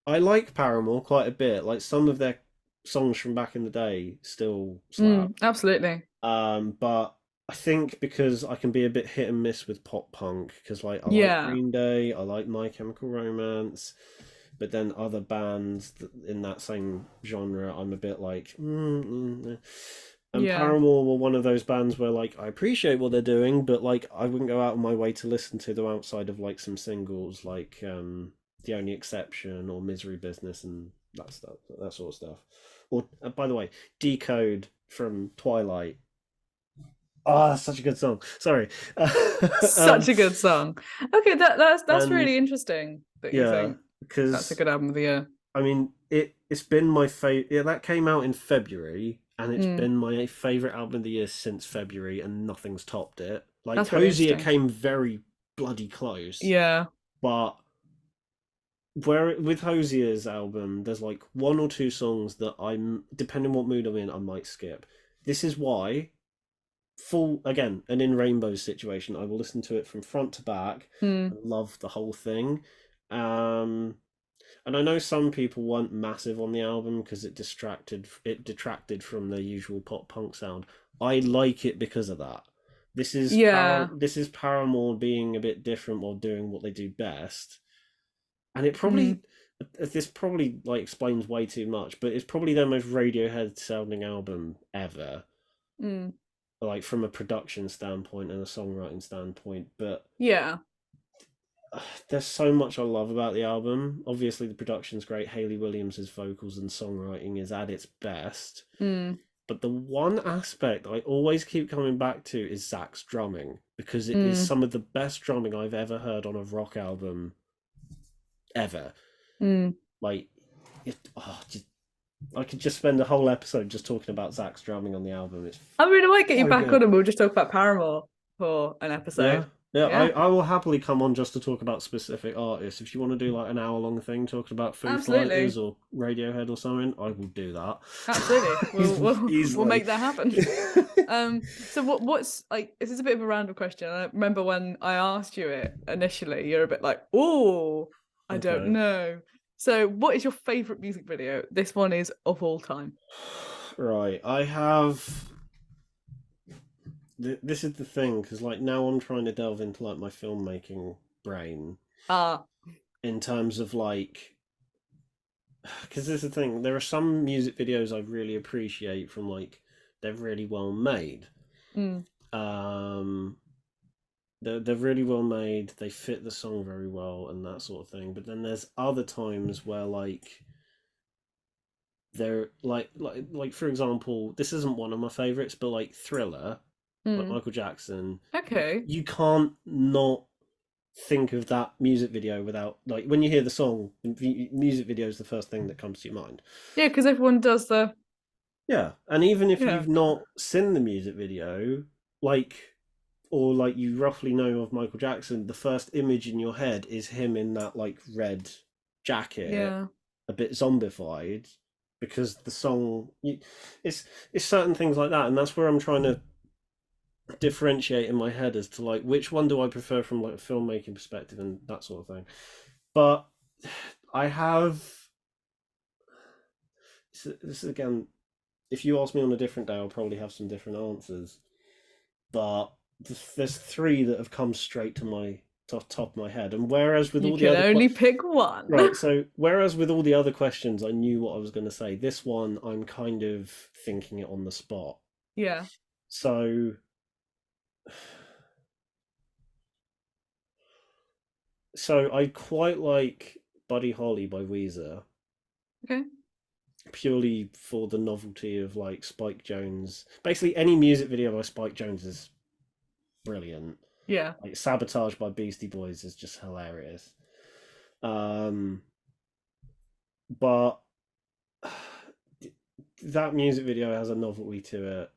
I like Paramore quite a bit. Like some of their songs from back in the day still slap. Absolutely. But I think because I can be a bit hit and miss with pop punk, because like I like Yeah. Green Day, I like My Chemical Romance, but then other bands in that same genre, I'm a bit like. And Yeah. Paramore were one of those bands where like I appreciate what they're doing, but like I wouldn't go out of my way to listen to them outside of like some singles like The Only Exception or Misery Business and that stuff, that sort of stuff. Or by the way, Decode from Twilight. Oh, that's such a good song. Sorry. Such a good song. Okay, that's and really interesting that you yeah, think that's a because good album of the year. I mean it's been my favorite. Yeah, that came out in February, and it's Mm, been my favorite album of the year since February, and nothing's topped it. Like that's really Hosier interesting. came very bloody close, Yeah. but where with Hosier's album, there's like one or two songs that I'm, depending on what mood I'm in, I might skip. This Is Why, full again, an In Rainbows situation. I will listen to it from front to back Mm, and love the whole thing. Um, and I know some people weren't massive on the album because it detracted from their usual pop punk sound. I like it because of that. yeah. This is Paramore being a bit different while doing what they do best. And Mm, this probably like explains way too much, but it's probably their most Radiohead sounding album ever, mm, like from a production standpoint and a songwriting standpoint. But yeah. there's so much I love about the album. Obviously, the production's great. Hayley Williams' vocals and songwriting is at its best. Mm, But the one aspect I always keep coming back to is Zach's drumming, because it is mm, some of the best drumming I've ever heard on a rock album ever. mm. Like, I could just spend a whole episode just talking about Zach's drumming on the album. It's I mean, I might get you so back good. on and we'll just talk about Paramore for an Yeah. episode. Yeah, Yeah, I will happily come on just to talk about specific artists. If you want to do like an hour long thing talking about Foo absolutely. Fighters or Radiohead or something, I will do that. Absolutely. We'll Easily. make that happen. So what's like, this is a bit of a random question. I remember when I asked you it initially, you're a bit like, oh, I don't Okay. know. So what is your favorite music video? This one is of all time. Right, I have. This is the thing, because like now I'm trying to delve into like my filmmaking brain Ah, in terms of like, because this is the thing. There are some music videos I really appreciate from like they're really well made. mm, Um, they're really well made. They fit the song very well and that sort of thing. But then there's other times where like they're like for example, this isn't one of my favorites, but like Thriller, like Mm. Michael Jackson, Okay. you can't not think of that music video without, like, when you hear the song, the music video is the first thing that comes to your mind. Yeah, because everyone does the Yeah, and even if yeah. you've not seen the music video, like, or like you roughly know of Michael Jackson, the first image in your head is him in that like red jacket, Yeah. a bit zombified, because the song, it's certain things like that, and that's where I'm trying to differentiate in my head as to like which one do I prefer from like a filmmaking perspective and that sort of thing. But I have this is again, if you ask me on a different day, I'll probably have some different answers. But there's three that have come straight to my top of my head, and whereas with You all the can other only pick one. right, so whereas with all the other questions, I knew what I was going to say. This one, I'm kind of thinking it on the spot. Yeah. So I quite like Buddy Holly by Weezer, Okay. purely for the novelty of like Spike Jonze. Basically, any music video by Spike Jonze is brilliant. Yeah. Like Sabotage by Beastie Boys is just hilarious. Um, but that music video has a novelty to it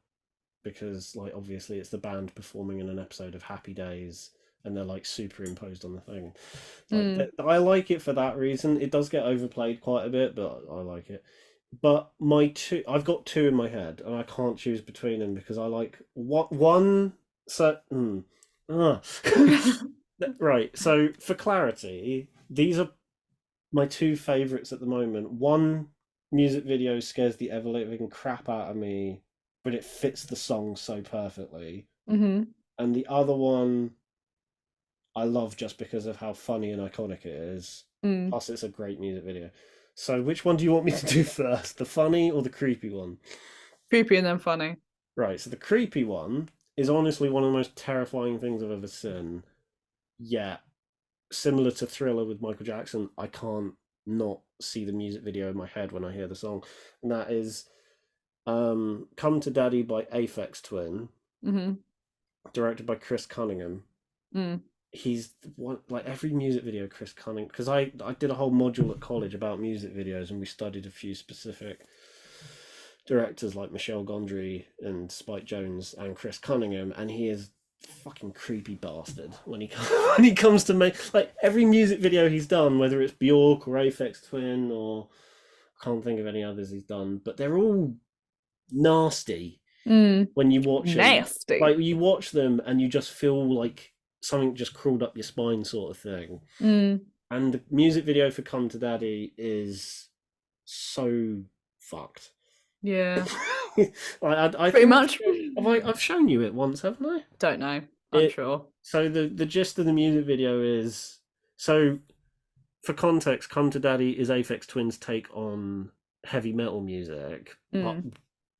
because, like, obviously it's the band performing in an episode of Happy Days and they're like superimposed on the thing. Like, I like it for that reason. It does get overplayed quite a bit, but I like it. But I've got two in my head, and I can't choose between them because I like what one. So, right. So for clarity, these are my two favorites at the moment. One music video scares the ever living crap out of me, but it fits the song so perfectly. Mm-hmm. And the other one I love just because of how funny and iconic it is. Mm. Plus, it's a great music video. So, which one do you want me to do first? The funny or the creepy one? Creepy and then funny. Right, so the creepy one is honestly one of the most terrifying things I've ever seen. Yet, similar to Thriller with Michael Jackson, I can't not see the music video in my head when I hear the song. And that is Come to Daddy by Aphex Twin, Mm-hmm. directed by Chris Cunningham. Mm. He's one, like every music video Chris Cunningham, because I did a whole module at college about music videos and we studied a few specific directors like Michel Gondry and Spike Jonze and Chris Cunningham, and he is fucking creepy bastard when he when he comes to make like every music video he's done, whether it's Bjork or Aphex Twin or I can't think of any others he's done, but they're all nasty when you watch Nasty. them. Like you watch them and you just feel like something just crawled up your spine, sort of thing. And the music video for Come to Daddy is so fucked. Yeah. I Pretty much. I've shown you it once, haven't I? Don't know. Unsure. So the gist of the music video is, so for context, Come to Daddy is Aphex Twin's take on heavy metal music, but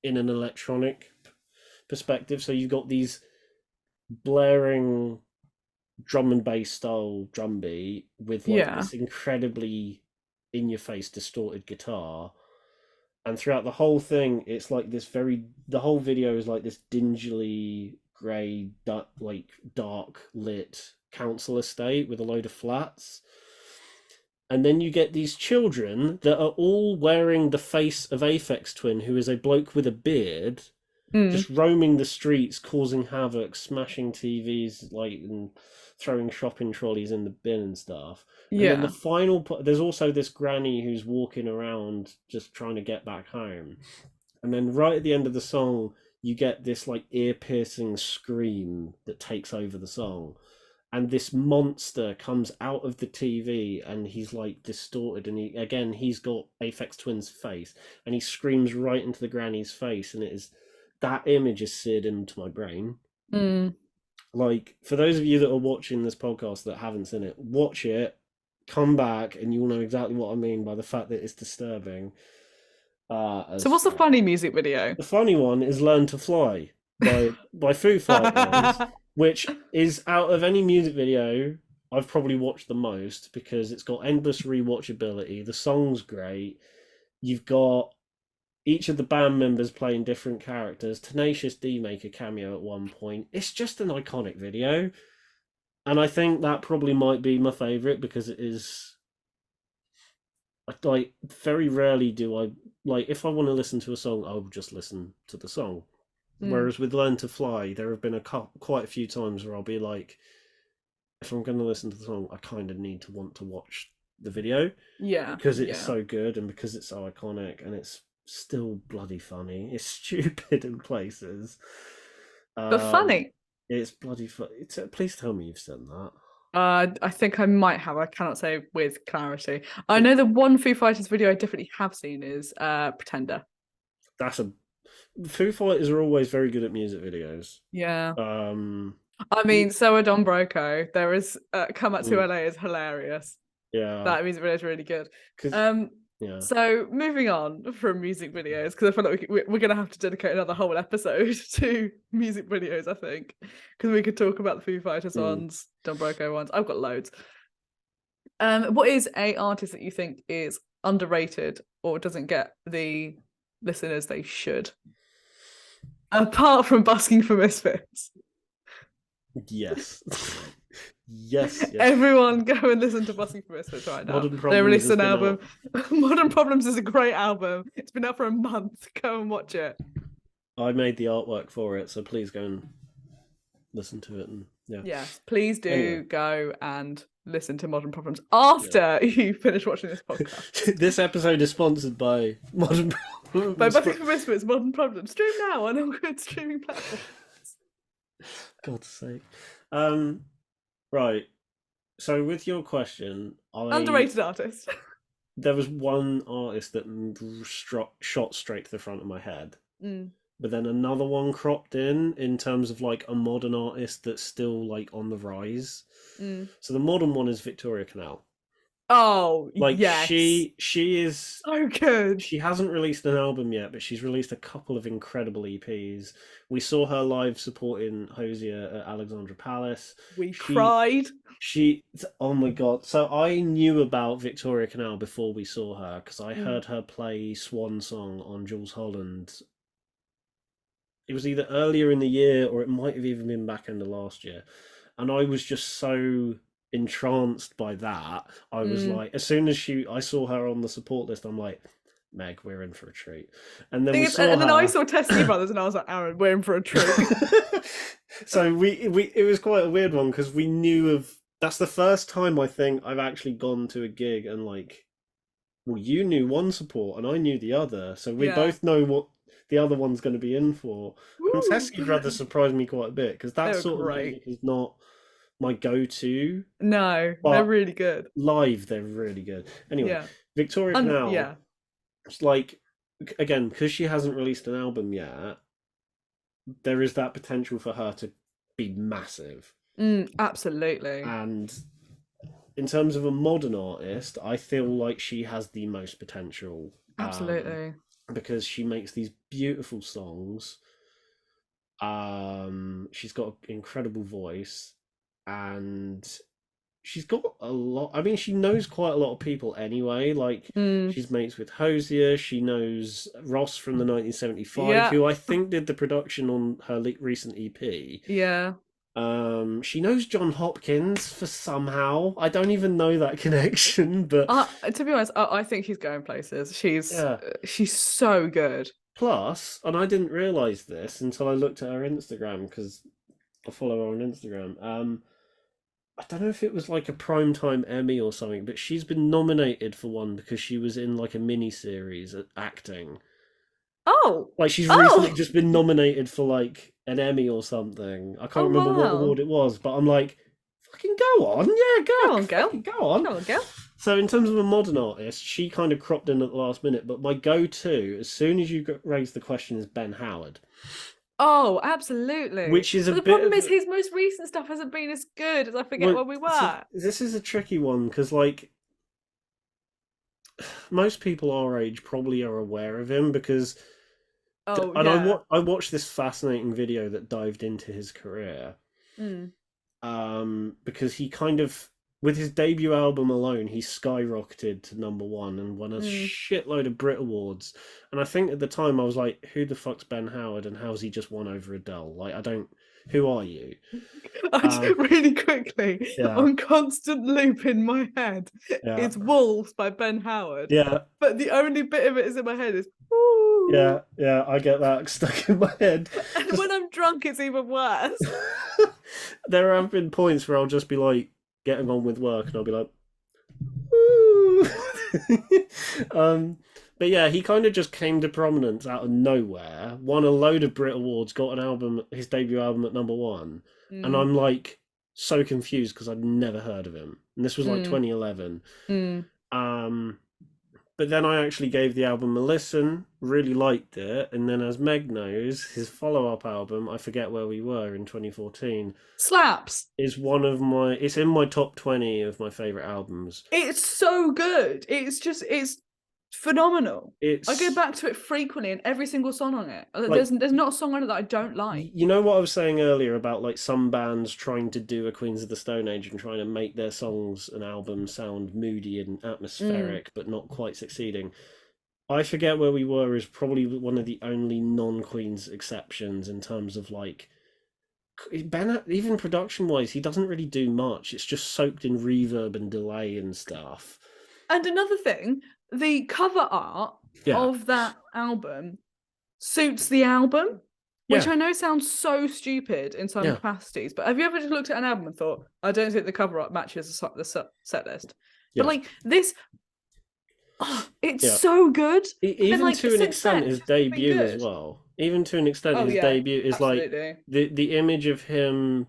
in an electronic perspective. So you've got these blaring drum and bass style drum beat with like this incredibly in your face distorted guitar, and throughout the whole thing it's like this the whole video is like this dingily grey dark lit council estate with a load of flats, and then you get these children that are all wearing the face of Aphex Twin, who is a bloke with a beard, just roaming the streets, causing havoc, smashing TVs, like, and throwing shopping trolleys in the bin and stuff. And then the final there's also this granny who's walking around just trying to get back home. And then right at the end of the song, you get this like ear-piercing scream that takes over the song. And this monster comes out of the TV and he's like distorted, and he's got Aphex Twin's face, and he screams right into the granny's face, and that image is seared into my brain. Like, for those of you that are watching this podcast that haven't seen it, watch it, come back, and you'll know exactly what I mean by the fact that it's disturbing. So what's the funny music video? The funny one is Learn to Fly by Foo Fighters, which is, out of any music video, I've probably watched the most because it's got endless rewatchability. The song's great. You've got each of the band members playing different characters. Tenacious D make a cameo at one point. It's just an iconic video. And I think that probably might be my favourite because it is. Like, very rarely do I. Like, if I want to listen to a song, I'll just listen to the song. Whereas with Learn to Fly, there have been quite a few times where I'll be like, if I'm going to listen to the song, I kind of need to want to watch the video. Yeah. Because it's so good and because it's so iconic and it's still bloody funny. It's stupid in places. But funny. It's bloody funny. Please tell me you've said that. I think I might have. I cannot say with clarity. I know the one Foo Fighters video I definitely have seen is Pretender. Foo Fighters are always very good at music videos. Yeah. I mean, so are Don Broco. There is Come Out to LA is hilarious. Yeah. That music video is really good. Yeah. So moving on from music videos, because I feel like we're going to have to dedicate another whole episode to music videos, I think, because we could talk about the Foo Fighters ones, Don Broco ones. I've got loads. What is a artist that you think is underrated or doesn't get the listeners they should? Apart from Busking for Misfits. Yes. Yes. Everyone go and listen to Busking for Misfits right now. They released an album. Modern Problems is a great album. It's been out for a month. Go and watch it. I made the artwork for it, so please go and listen to it. And yes, please do go and listen to Modern Problems after you finish watching this podcast. This episode is sponsored by Modern Problems. By Busking for Misfits, Modern Problems. Stream now on all good streaming platforms. God's sake. Right. So with your question, underrated artist. There was one artist that shot straight to the front of my head. But then another one cropped in terms of like a modern artist that's still like on the rise. So the modern one is Victoria Canal. Oh, like yes. She is so good. She hasn't released an album yet, but she's released a couple of incredible EPs. We saw her live supporting Hosier at Alexandra Palace. We cried. Oh my god. So I knew about Victoria Canal before we saw her because I heard her play Swan Song on Jules Holland. It was either earlier in the year or it might have even been back end of last year. And I was just so entranced by that. I was like, as soon as I saw her on the support list, I'm like, Meg, we're in for a treat. And then then I saw Testy Brothers and I was like, Aaron, we're in for a treat. So it was quite a weird one because we knew of. That's the first time I think I've actually gone to a gig and like, well, you knew one support and I knew the other, so we both know what the other one's going to be in for. And Testy Brothers surprised me quite a bit because that sort of music is not my go-to. No, they're really good. Live, they're really good. Anyway, Victoria Canal, it's like, again, because she hasn't released an album yet, there is that potential for her to be massive. Absolutely. And in terms of a modern artist, I feel like she has the most potential. Absolutely. Because she makes these beautiful songs. She's got an incredible voice. And she's got a lot. I mean, she knows quite a lot of people anyway. Like, she's mates with Hosier. She knows Ross from the 1975, who I think did the production on her recent EP. Yeah. She knows John Hopkins for somehow. I don't even know that connection, but to be honest, I think she's going places. She's so good. Plus, and I didn't realize this until I looked at her Instagram because I follow her on Instagram. I don't know if it was like a primetime Emmy or something, but she's been nominated for one because she was in like a mini series acting. Oh, like she's recently just been nominated for like an Emmy or something. I can't remember what award it was, but I'm like, fucking go on, go on, girl, go on, girl. So in terms of a modern artist, she kind of cropped in at the last minute. But my go-to, as soon as you raise the question, is Ben Howard. Oh, absolutely. Which is the problem is his most recent stuff hasn't been as good as I forget where we were. So this is a tricky one because, like, most people our age probably are aware of him because. I watched this fascinating video that dived into his career. Because he kind of with his debut album alone, he skyrocketed to number 1 and won a Mm. shitload of Brit Awards. And I think at the time I was like, "Who the fuck's Ben Howard, and how's he just won over Adele? Like, I don't. Who are you?" Um, Really quickly, yeah, on constant loop in my head yeah, is Wolves by Ben Howard. yeah, But the only bit of it is in my head is "Ooh." yeah, yeah. I get that stuck in my head. And Just when I'm drunk, it's even worse. there have been points where I'll just be like getting on with work, and I'll be like, "Woo." um, but yeah, he kind of just came to prominence out of nowhere, won a load of Brit Awards, got an album, his debut album at number 1, and Mm, I'm like so confused because I'd never heard of him, and this was like mm, 2011. mm. Um, but then I actually gave the album a listen, really liked it, and then as Meg knows, his follow-up album, I Forget Where We Were in 2014, Slaps. is one of my it's in my top 20 of my favorite albums. It's so good. It's phenomenal. I go It's back to it frequently, and every single song on it. like There's not a song on it that I don't like. you know what I was saying earlier about like some bands trying to do a Queens of the Stone Age and trying to make their songs and albums sound moody and Mm. atmospheric but not quite succeeding. I Forget Where We Were is probably one of the only non-Queens exceptions in terms of like Ben, even production wise, he doesn't really do much. It's just soaked in reverb and delay and stuff. And another thing, the cover art Yeah, of that album suits the album, which yeah, I know sounds so stupid in some yeah, capacities. But have you ever just looked at an album and thought, I don't think the cover art matches the set list? But yeah, like this, it's yeah. so good. And Even like to an since extent, then, it's his just been debut as good. well. Even to an extent, Oh his yeah, debut is like absolutely. the image of him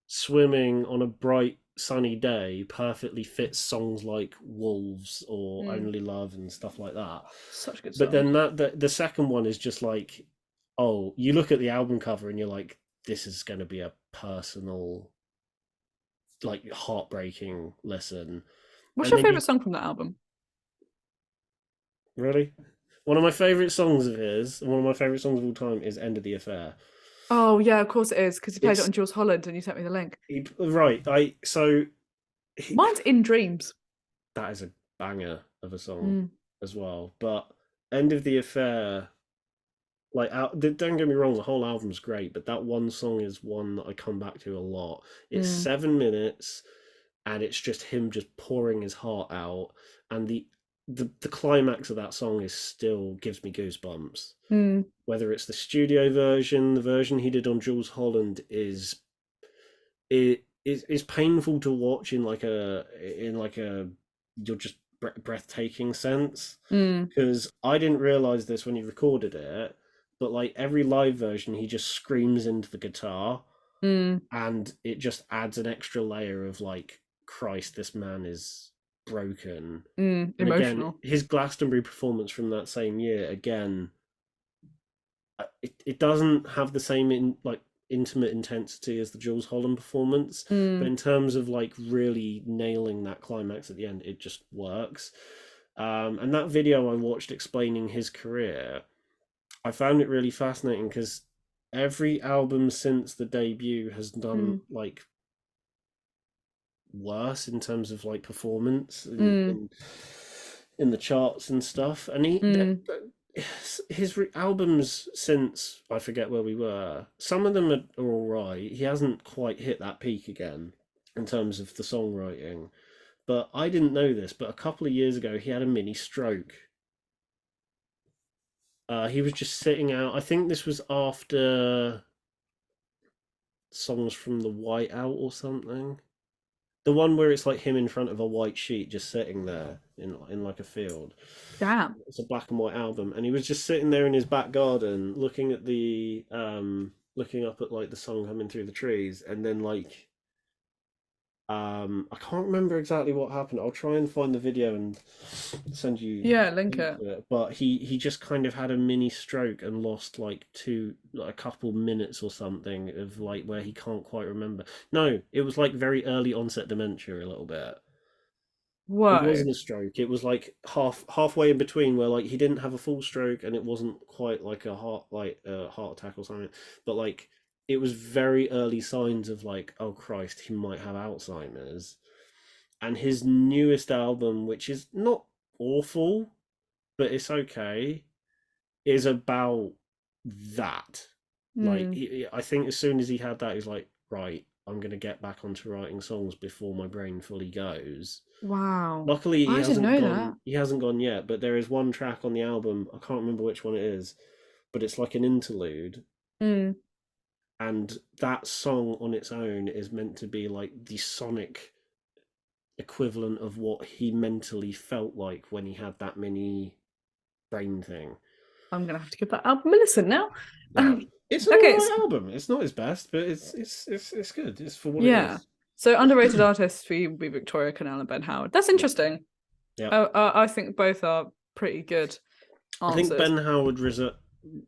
swimming on a bright sunny day perfectly fits songs like Wolves or Mm, Only Love and stuff like that. such good But then songs. the second one is just like, oh, you look at the album cover and you're like, this is going to be a personal, like heartbreaking listen. What's And your then you favorite song from that album? really, one of my favorite songs of his, and one of my favorite songs of all time is "End of the Affair." Oh yeah, of course it is because you played it It's on Jules Holland and you sent me the link. right. I so he, Mine's In Dreams. that is a banger of a song Mm, as well. But "End of the Affair," like don't get me wrong, the whole album's great, but that one song is one that I come back to a lot. It's mm, 7 minutes, and it's just him just pouring his heart out, and the climax of that song is still gives me goosebumps. mm, Whether it's the studio version, the version he did on Jules Holland is painful to watch in like a you're just breathtaking sense, mm, because I didn't realize this when he recorded it, but like every live version he just screams into the guitar, mm, and it just adds an extra layer of like, Christ, this man is broken. And again, emotional. his Glastonbury performance from that same year, again, it doesn't have the same like intimate intensity as the Jules Holland performance, but Mm. in terms of like really nailing that climax at the end, it just works. And that video I watched explaining his career, I found it really fascinating because every album since the debut has done Mm. like worse in terms of like performance Mm. in the charts and stuff. And Mm. his albums since I Forget Where We Were, some of them are all right. He hasn't quite hit that peak again in terms of the songwriting. But I didn't know this, but a couple of years ago he had a mini stroke. He was just sitting out. I think this was after songs from the Whiteout or something. The one where it's like him in front of a white sheet, just sitting there in like a field. Damn. It's a black and white album, and he was just sitting there in his back garden, looking at the looking up at like the sun coming through the trees, and then like I can't remember exactly what happened. I'll try and find the video and send you Yeah, link link it. to it. But he just kind of had a mini stroke and lost like a couple minutes or something of like where he can't quite remember. No, it was like very early onset dementia a little bit. It Whoa. wasn't a stroke. It was like halfway in between where like he didn't have a full stroke and it wasn't quite like a heart attack or something. But like it was very early signs of like, oh Christ, he might have Alzheimer's. and his newest album, which is not awful, but it's okay, is about that. Like, Mm. I think as soon as he had that, he's like, right, I'm gonna get back onto writing songs before my brain fully goes. Wow. Luckily, he I didn't hasn't know gone. that. He hasn't gone yet, but there is one track on the album. I can't remember which one it is, but it's like an interlude, Mm. and that song on its own is meant to be like the sonic equivalent of what he mentally felt like when he had that mini brain thing. I'm gonna have to give that album a listen now. Yeah, it's an Okay, alright album. It's not his best, but it's good. It's for what it yeah. is. So underrated artists for you would be Victoria Canal and Ben Howard. That's Yeah, interesting. yeah. I think both are pretty good I think answers. Ben Howard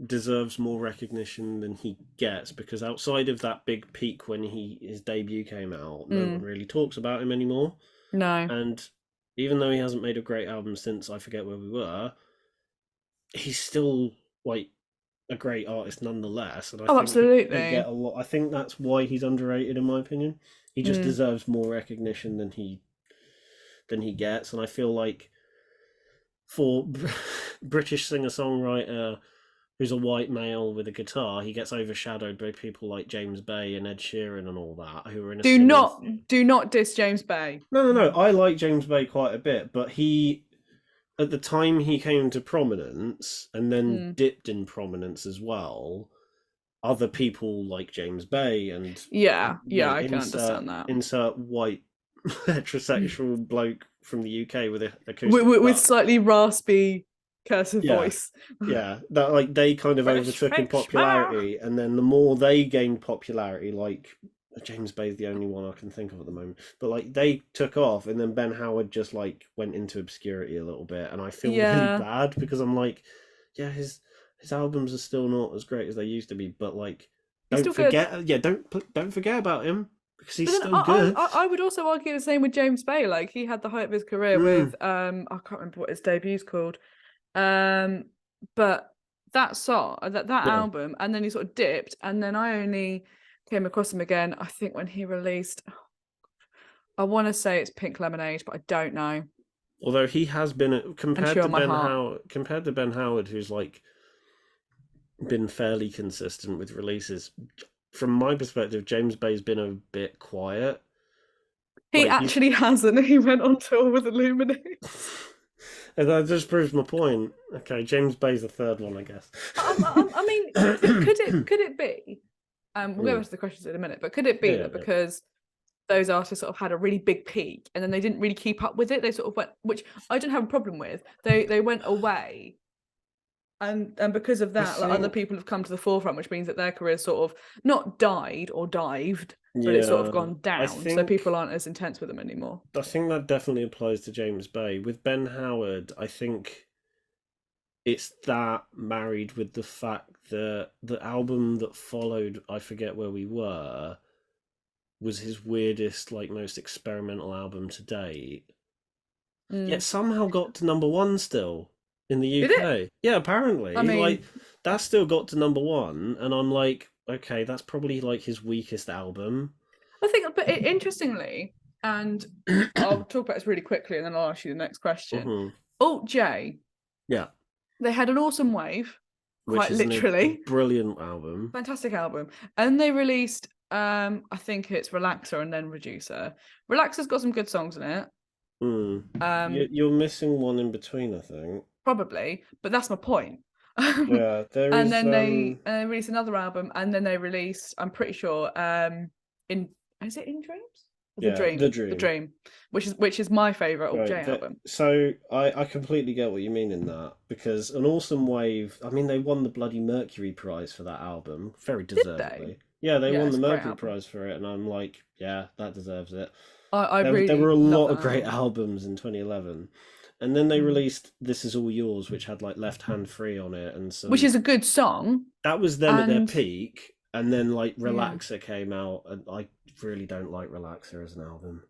deserves more recognition than he gets because outside of that big peak when his debut came out, no one Mm, really talks about him anymore. no. And even though he hasn't made a great album since I Forget Where We Were, he's still like a great artist nonetheless. And I Oh, think he doesn't get absolutely. a lot. I think that's why he's underrated in my opinion. He just Mm. deserves more recognition than he gets, and I feel like for British singer songwriter who's a white male with a guitar, he gets overshadowed by people like James Bay and Ed Sheeran and all that, who are in a Do similar. not do not diss James Bay. No, no, no. I like James Bay quite a bit, but he, at the time he came to prominence and then Mm. dipped in prominence as well, other people like James Bay and Yeah, you yeah, know I can understand that. insert white heterosexual bloke from the UK with an acoustic With guitar. slightly raspy cursive Yeah, voice. yeah, that like they kind of British overtook in French. Ah! popularity, and then the more they gained popularity, like James Bay's the only one I can think of at the moment, but like they took off, and then Ben Howard just like went into obscurity a little bit, and I feel really Yeah, bad because I'm like, yeah, his albums are still not as great as they used to be, but like, he's don't still good. forget, yeah, don't forget about him because But he's then still good. I would also argue the same with James Bay. Like he had the height of his career Mm, with I can't remember what his debut's called. Um, but that song, that yeah. album, and then he sort of dipped, and then I only came across him again. I think when he released, I want to say it's Pink Lemonade, but I don't know. Although he has been And Chew on My Heart. Compared to Ben Howard, who's like been fairly consistent with releases. From my perspective, James Bay's been a bit quiet. He Like he's, actually hasn't. He went on tour with Illuminate. and that just proves my point. Okay, James Bay's the third one, I guess. I mean, could it be? We'll go into the questions in a minute, but could it be Yeah, that because those artists sort of had a really big peak and then they didn't really keep up with it, they sort of went, which I don't have a problem with. They went away, and because of I that, like other think. people have come to the forefront, which means that their careers sort of not died or dived, but it's sort of Yeah, gone I down. So think. people aren't as intense with them anymore. I think that definitely applies to James Bay. With Ben Howard, I think it's that married with the fact that the album that followed, I Forget Where We Were, was his weirdest, like most experimental album to date. Yet Mm. somehow got to number one still in the Did it? UK. Yeah, I apparently. Like mean, that still got to number one, and I'm like, okay, that's probably like his weakest album. I think, but interestingly, and I'll talk about this really quickly, and then I'll ask you the next question. Hmm. Alt J, Yeah, they had an awesome wave, which quite is a literally, brilliant album. fantastic album, and they released, I think it's Relaxer and then Reducer. Relaxer's got some good songs in it, Hmm. um, You're missing one in between, I think. probably, but that's my point. Yeah, there And is. then they released another album, and then they released, I'm pretty sure, in is it In Dreams? The Yeah, The Dream, The Dream. Dream, which is my favorite Alt J Right. album. So I completely get what you mean in that because an awesome wave. I mean, they won the bloody Mercury Prize for that album, very Did they? deservedly. Yeah, they Yeah, won it's the a great Mercury album. Prize for it, and I'm like, yeah, that deserves it. I There were really a love lot that of great album. albums in 2011, and then they Mm. released "This Is All Yours," which had like "Left Hand Free" on it, and Which some. is a good song. That was them at their And peak, and then like yeah. "Relaxer" came out, and I really don't like "Relaxer" as an album.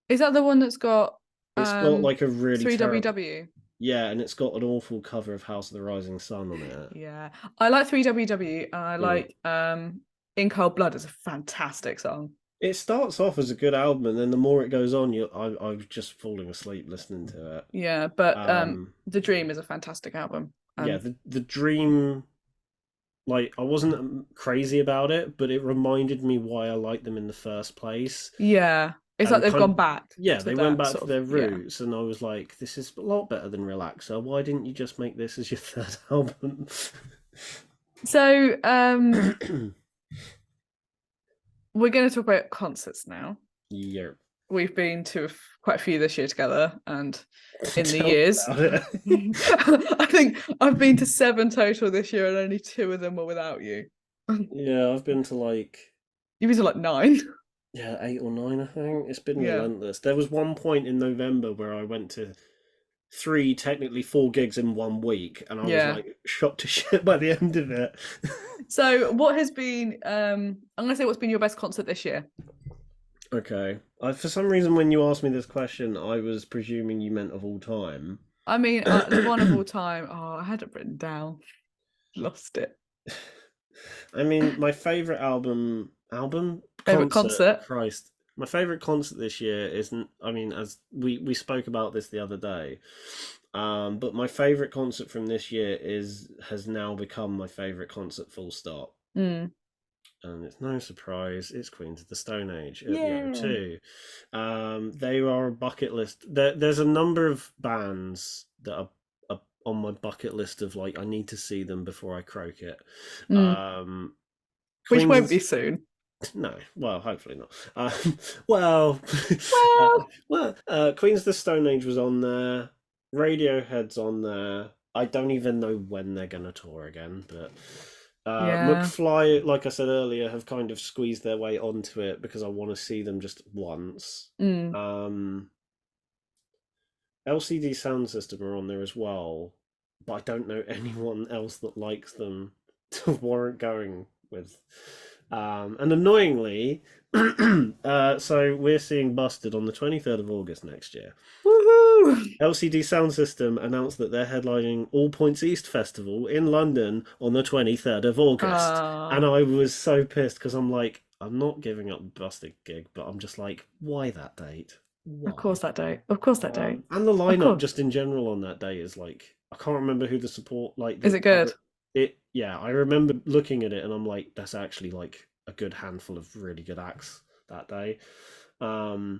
Is that the one that's got It's got like a really terrible. 3WW? Yeah, and it's got an awful cover of House of the Rising Sun on it. Yeah. I like 3WW, and I Mm. like In Cold Blood is a fantastic song. It starts off as a good album, and then the more it goes on, I was just falling asleep listening to it. Yeah, but Um, The Dream is a fantastic album. yeah, the Dream, like I wasn't crazy about it, but it reminded me why I liked them in the first place, Yeah, it's like and they've kind gone of, back yeah, to they went that back sort to of, their yeah. roots, and I was like, this is a lot better than Relaxer. Why didn't you just make this as your third album? So we're going to talk about concerts now. Yeah. We've been to quite a few this year together, and in the Tell me years, about it. I think I've been to 7 total this year, and only 2 of them were without you. Yeah, I've been to like, You've been to like 9. yeah, 8 or 9, I think. It's been Yeah. relentless. There was one point in November where I went to three, technically 4 gigs in 1 week, and I was Yeah. like shot to shit by the end of it. So what has been I'm gonna say what's been your best concert this year? Okay. For some reason, when you asked me this question, I was presuming you meant of all time. I mean, the one of all time. Oh, I had it written down. Lost it. I mean, my favorite Favorite concert. concert? Christ, my favorite concert this year isn't. I mean, as we spoke about this the other day, but my favorite concert from this year has now become my favorite concert. Full stop. Mm. And it's no surprise, it's Queens of the Stone Age at the Yeah. O2. They are a bucket list. There's a number of bands that are on my bucket list of like I need to see them before I croak it. Mm. Um, Which Queens won't of be soon. no, well, hopefully not. Well, Well, Queens of the Stone Age was on there. Radiohead's on there. I don't even know when they're gonna tour again, but yeah. McFly, like I said earlier, have kind of squeezed their way onto it because I want to see them just once. Mm. LCD Sound System are on there as well, but I don't know anyone else that likes them to warrant going with. And annoyingly, so we're seeing Busted on the 23rd of August next year. Woohoo! LCD Sound System announced that they're headlining All Points East Festival in London on the 23rd of August. And I was so pissed because I'm like, I'm not giving up the Busted gig, but I'm just like, why that date? Of Why? course that day. Of course that day. And the Of lineup course. just in general on that day is like, I can't remember who the support, like, Is the it good? it, yeah, I remember looking at it and I'm like, that's actually like a good handful of really good acts that day. But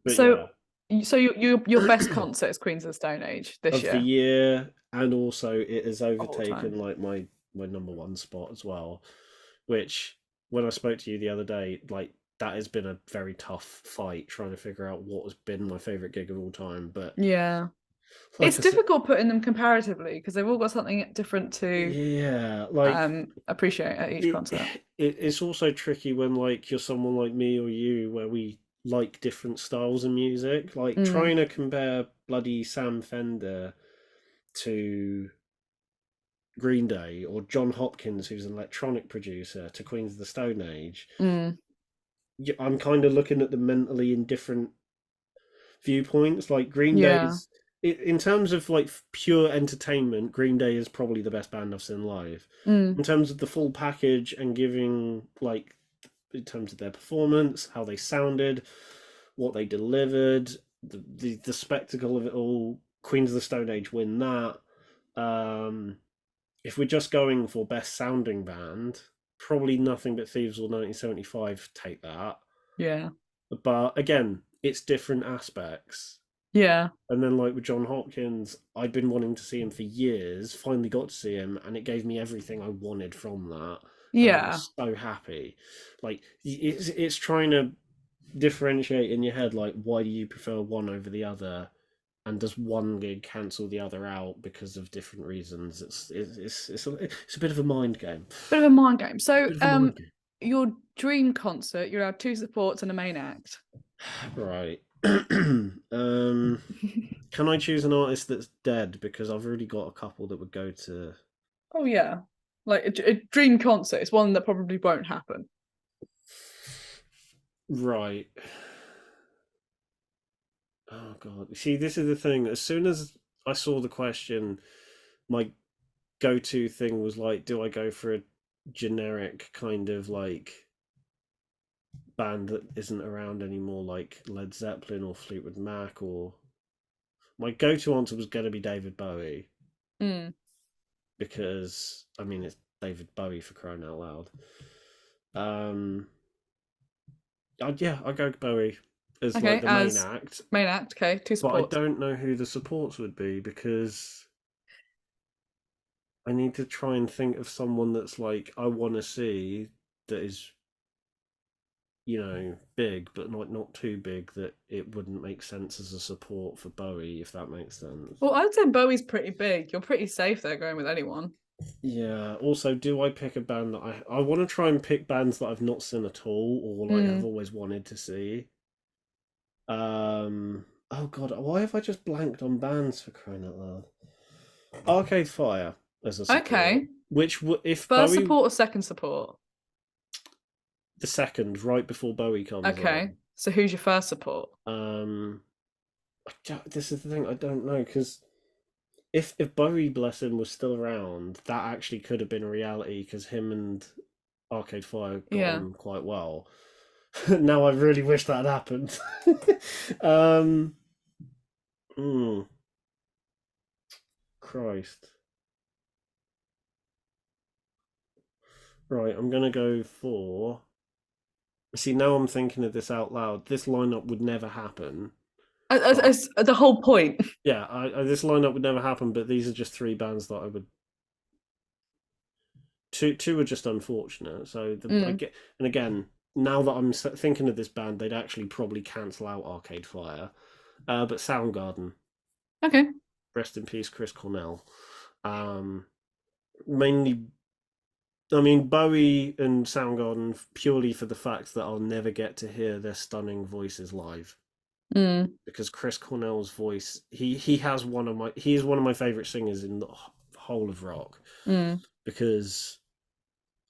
So yeah. so your best concert is Queens of the Stone Age this Of the year year, and also it has of all time. overtaken like my number one spot as well, which when I spoke to you the other day, like that has been a very tough fight trying to figure out what has been my favorite gig of all time. But Yeah. like It's I said, difficult putting them comparatively because they've all got something different to yeah, like appreciate at each it, concert. it's also tricky when like you're someone like me or you where we like different styles of music, like Mm. trying to compare bloody Sam Fender to Green Day or John Hopkins, who's an electronic producer, to Queens of the Stone Age, Mm. I'm kind of looking at them mentally in different viewpoints. Like Green Yeah. Day's, in terms of like pure entertainment, Green Day is probably the best band I've seen live. Mm. In terms of the full package and giving like, in terms of their performance, how they sounded, what they delivered, the spectacle of it all, Queens of the Stone Age win that. Um, if we're just going for best sounding band, probably Nothing But Thieves or 1975 take that. Yeah. But again, it's different aspects. Yeah. And then, like with John Hopkins, I'd been wanting to see him for years, finally got to see him, and it gave me everything I wanted from that. And I Yeah. was so happy. Like, it's trying to differentiate in your head, like, why do you prefer one over the other? And does one gig cancel the other out because of different reasons? It's a bit of a mind game. Bit of a mind game. So Bit of a mind game. your dream concert, you have 2 supports and a main act. Right. Can I choose an artist that's dead? Because I've already got a couple that would go to. Oh yeah. Like a dream concert. It's one that probably won't happen. Right. Oh God. See, this is the thing. As soon as I saw the question, my go-to thing was like, do I go for a generic kind of like band that isn't around anymore, like Led Zeppelin or Fleetwood Mac, or my go-to answer was going to be David Bowie, Mm. because I mean it's David Bowie, for crying out loud. Um, yeah, I go Bowie as like Okay, the main as act, main act. Okay, two but I supports. don't know who the supports would be, because I need to try and think of someone that's like I want to see, that is, big, but not too big that it wouldn't make sense as a support for Bowie, if that makes sense. Well, I'd say Bowie's pretty big. You're pretty safe there going with anyone. Yeah. Also, do I pick a band that I want to try and pick bands that I've not seen at all, or like have Mm. always wanted to see? Oh God, why have I just blanked on bands, for crying out loud? Arcade Fire as a support, Okay. which if First Bowie, support or second support? the second, right before Bowie comes Okay. on. So who's your first support? Um, this is the thing, I don't know, because if Bowie, bless him, was still around, that actually could have been a reality, because him and Arcade Fire got Yeah. on quite well. Now I really wish that had happened. um, mm, Christ. Right, I'm gonna go for. See, now I'm thinking of this out loud. This lineup would never happen. But The whole point. yeah, this lineup would never happen. But these are just three bands that I would. Two are just unfortunate. So I Mm. get, and again, now that I'm thinking of this band, they'd actually probably cancel out Arcade Fire. But Soundgarden, Okay. rest in peace, Chris Cornell. Mainly, I mean, Bowie and Soundgarden purely for the fact that I'll never get to hear their stunning voices live. Mm. Because Chris Cornell's voice, he has he is one of my favorite singers in the whole of rock. Mm. Because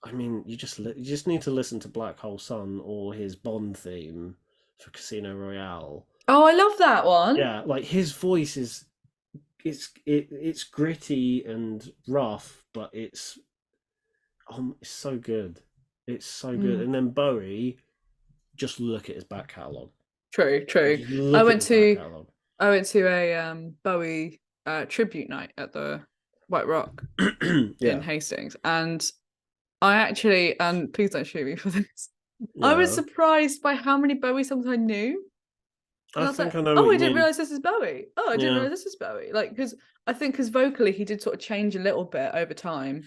I mean, you just need to listen to Black Hole Sun or his Bond theme for Casino Royale. Oh, I love that one. Yeah, like his voice is it's gritty and rough, but it's so good. It's so good. Mm. And then Bowie, just look at his back catalogue. True, true. Just I look at went his back to catalogue. I went to a Bowie tribute night at the White Rock in Yeah, Hastings, and I actually, and please don't shoot me for this, I was yeah. surprised by how many Bowie songs I knew. And I I was think like, I know what oh, I you didn't mean. realize this is Bowie. Oh, I didn't Yeah, realize this is Bowie. Like, because I think because vocally he did sort of change a little bit over time.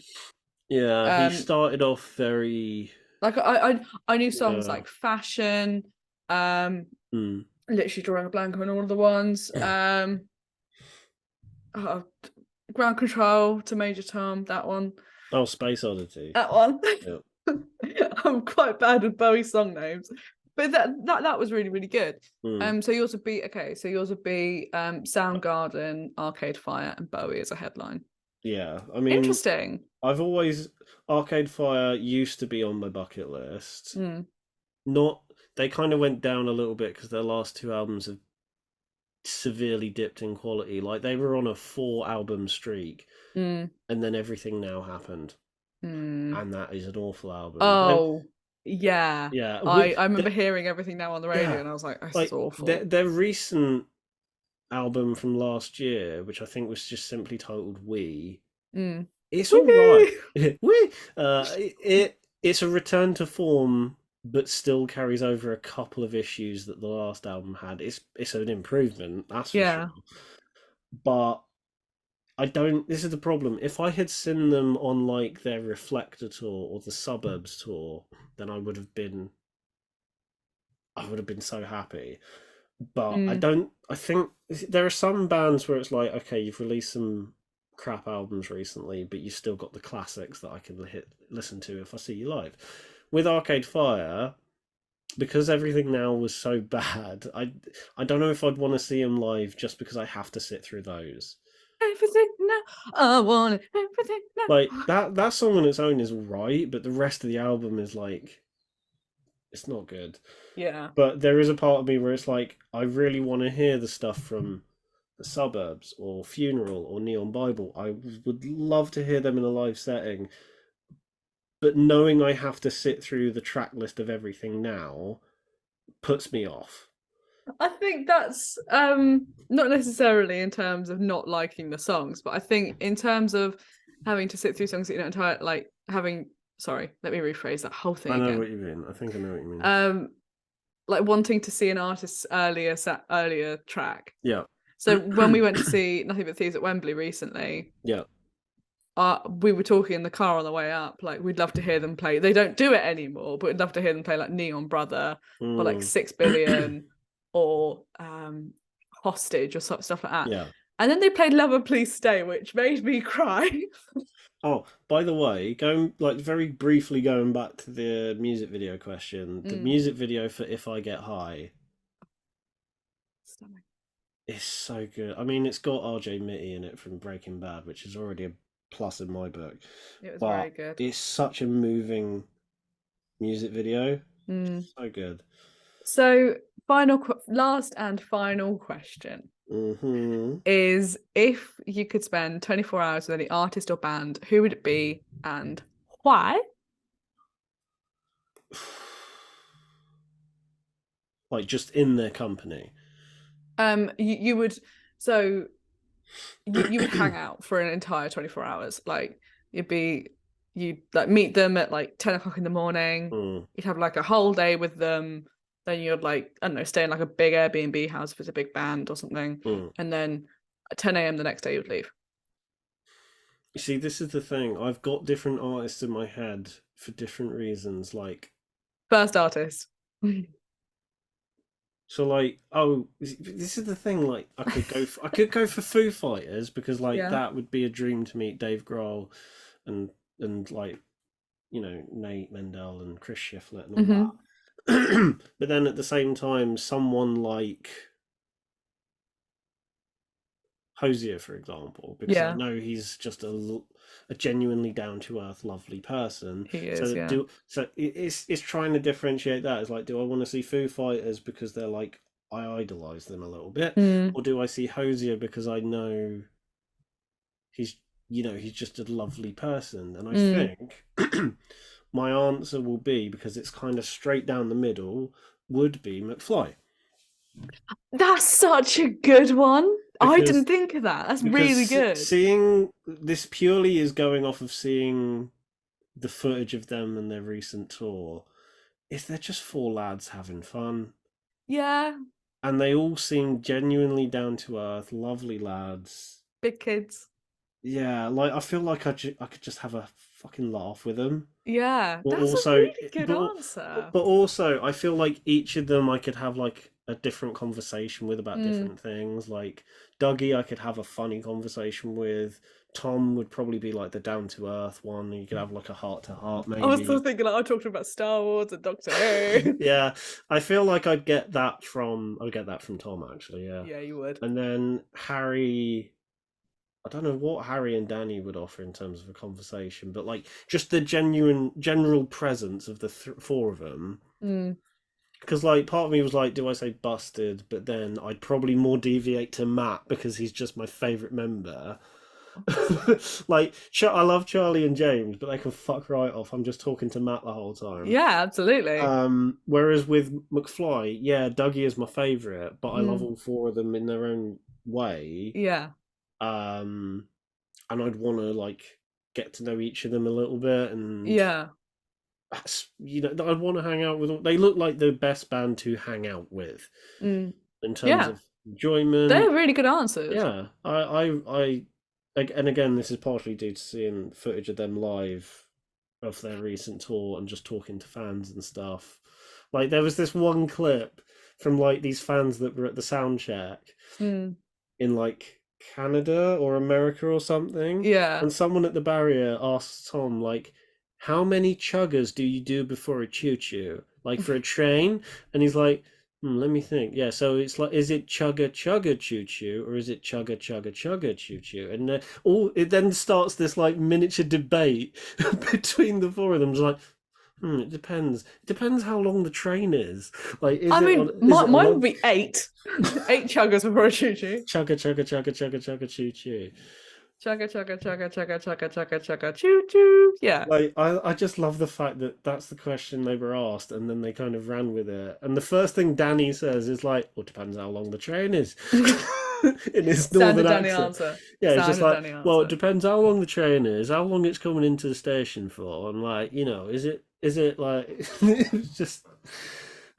yeah. He Um, started off very. like I knew songs Yeah. like Fashion, um, Mm. literally drawing a blank on all of the ones. Oh, Ground Control to Major Tom, that one. Oh, Space Oddity. That one. Yeah. I'm quite bad with Bowie song names. But that was really, really good. Mm. So yours would be okay, so yours would be Soundgarden, Arcade Fire, and Bowie as a headline. Yeah. I mean, Interesting. I've always Arcade Fire used to be on my bucket list. Mm. Not They kind of went down a little bit because their last two albums have severely dipped in quality. Like they were on a 4 album streak, Mm. and then Everything Now happened, Mm. and that is an awful album. Oh, yeah. Yeah, I remember hearing Everything Now on the radio, yeah, and I was like, this is like awful. their recent album from last year, which I think was just simply titled "We." Mm. It's all right. We. It's a return to form, but still carries over a couple of issues that the last album had. It's an improvement, that's for Yeah. sure. But I don't. This is the problem. If I had seen them on like their Reflector tour or the Suburbs tour, then I would have been so happy. But I Mm. don't. I think there are some bands where it's like, okay, you've released some crap albums recently, but you still got the classics that I can listen to if I see you live. With Arcade Fire, because Everything Now was so bad, I don't know if I'd want to see them live just because I have to sit through those. Everything now. I want it. Everything now. Like that song on its own is alright, but the rest of the album is like it's not good. Yeah. But there is a part of me where it's like I really want to hear the stuff from the Suburbs or Funeral or Neon Bible. I would love to hear them in a live setting. but knowing I have to sit through the track list of everything now puts me off. I think that's not necessarily in terms of not liking the songs, but I think in terms of having to sit through songs that you don't entire like having. Sorry, let me rephrase that whole thing I know again. what you mean. I think I know what you mean. Like wanting to see an artist's earlier track. Yeah. So when we went to see Nothing But Thieves at Wembley recently, Yeah. we were talking in the car on the way up, like we'd love to hear them play. They don't do it anymore, but we'd love to hear them play like Neon Brother or like 6 Billion or Hostage or stuff like that. Yeah. And then they played Lover Please Stay, which made me cry. Oh, by the way, going like very briefly going back to the music video question, the music video for If I Get High Stunning. is so good. I mean, it's got RJ Mitty in it from Breaking Bad, which is already a plus in my book. It was but very good. It's such a moving music video. So good. So, last and final question is: if you could spend 24 hours with any artist or band, who would it be and why? Like just in their company. You would you would hang out for an entire 24 hours. Like you'd like meet them at like 10 o'clock in the morning. You'd have like a whole day with them. Then you'd like, I don't know, stay in like a big Airbnb house if it's a big band or something. And then at 10 a.m. the next day you'd leave. You see, this is the thing. I've got different artists in my head for different reasons. Like first artist. So like, this is the thing. Like, I could go for Foo Fighters because like that would be a dream to meet Dave Grohl, and like, you know, Nate Mendel and Chris Shiflett and all that. But then at the same time, someone like Hosier, for example, because I know he's just a genuinely down to earth, lovely person. He is. So it's trying to differentiate that. It's like, do I want to see Foo Fighters because they're like, I idolize them a little bit, or do I see Hosier because I know he's just a lovely person? And I think my answer will be, because it's kind of straight down the middle, would be McFly. That's such a good one. I didn't think of that. That's really good. Seeing this purely is going off of seeing the footage of them and their recent tour. Is they're just 4 lads having fun. Yeah. And they all seem genuinely down to earth, lovely lads. Big kids. Yeah, like I feel like I could just have a fucking laugh with them. Yeah, that's a really good answer. But also, I feel like each of them I could have like a different conversation with about different things. Like Dougie, I could have a funny conversation with. Tom would probably be like the down to earth one. You could have like a heart to heart. Maybe. I was still thinking like I talked about Star Wars and Doctor Who. Yeah, I feel like I'd get that from Tom actually. Yeah. Yeah, you would. And then Harry. I don't know what Harry and Danny would offer in terms of a conversation, but like just the general presence of the 4 of them. Because like part of me was like, do I say busted? But then I'd probably more deviate to Matt because he's just my favorite member. Like I love Charlie and James, but they can fuck right off. I'm just talking to Matt the whole time. Yeah, absolutely. Whereas with McFly, yeah, Dougie is my favorite, but I love all 4 of them in their own way. Yeah. And I'd want to like get to know each of them a little bit, and I'd want to hang out with. They look like the best band to hang out with in terms of enjoyment. They're really good answers. Yeah, I and again, this is partially due to seeing footage of them live of their recent tour and just talking to fans and stuff. Like there was this one clip from like these fans that were at the sound check in like Canada or America or something. Yeah. And someone at the barrier asked Tom, like, how many chuggers do you do before a choo-choo? Like for a train? And he's like, let me think. Yeah, so it's like, is it chugga chugga choo-choo or is it chugga chugga chugga choo-choo? And it then starts this like miniature debate between the 4 of them. It's like, it depends. It depends how long the train is. Like, mine would be 8. 8 chuggers before a choo-choo. Chugga chugga chugga chugga chugga choo-choo. Chugga chugga chugga chugga chugga chugga chugga choo choo. Yeah. Like I just love the fact that that's the question they were asked, and then they kind of ran with it. And the first thing Danny says is like, "Well, it depends how long the train is," in his northern Standard Danny accent. answer. Yeah, it's just Standard like, Danny well, it answer. depends how long the train is, how long it's coming into the station for, and like, is it like, it's just,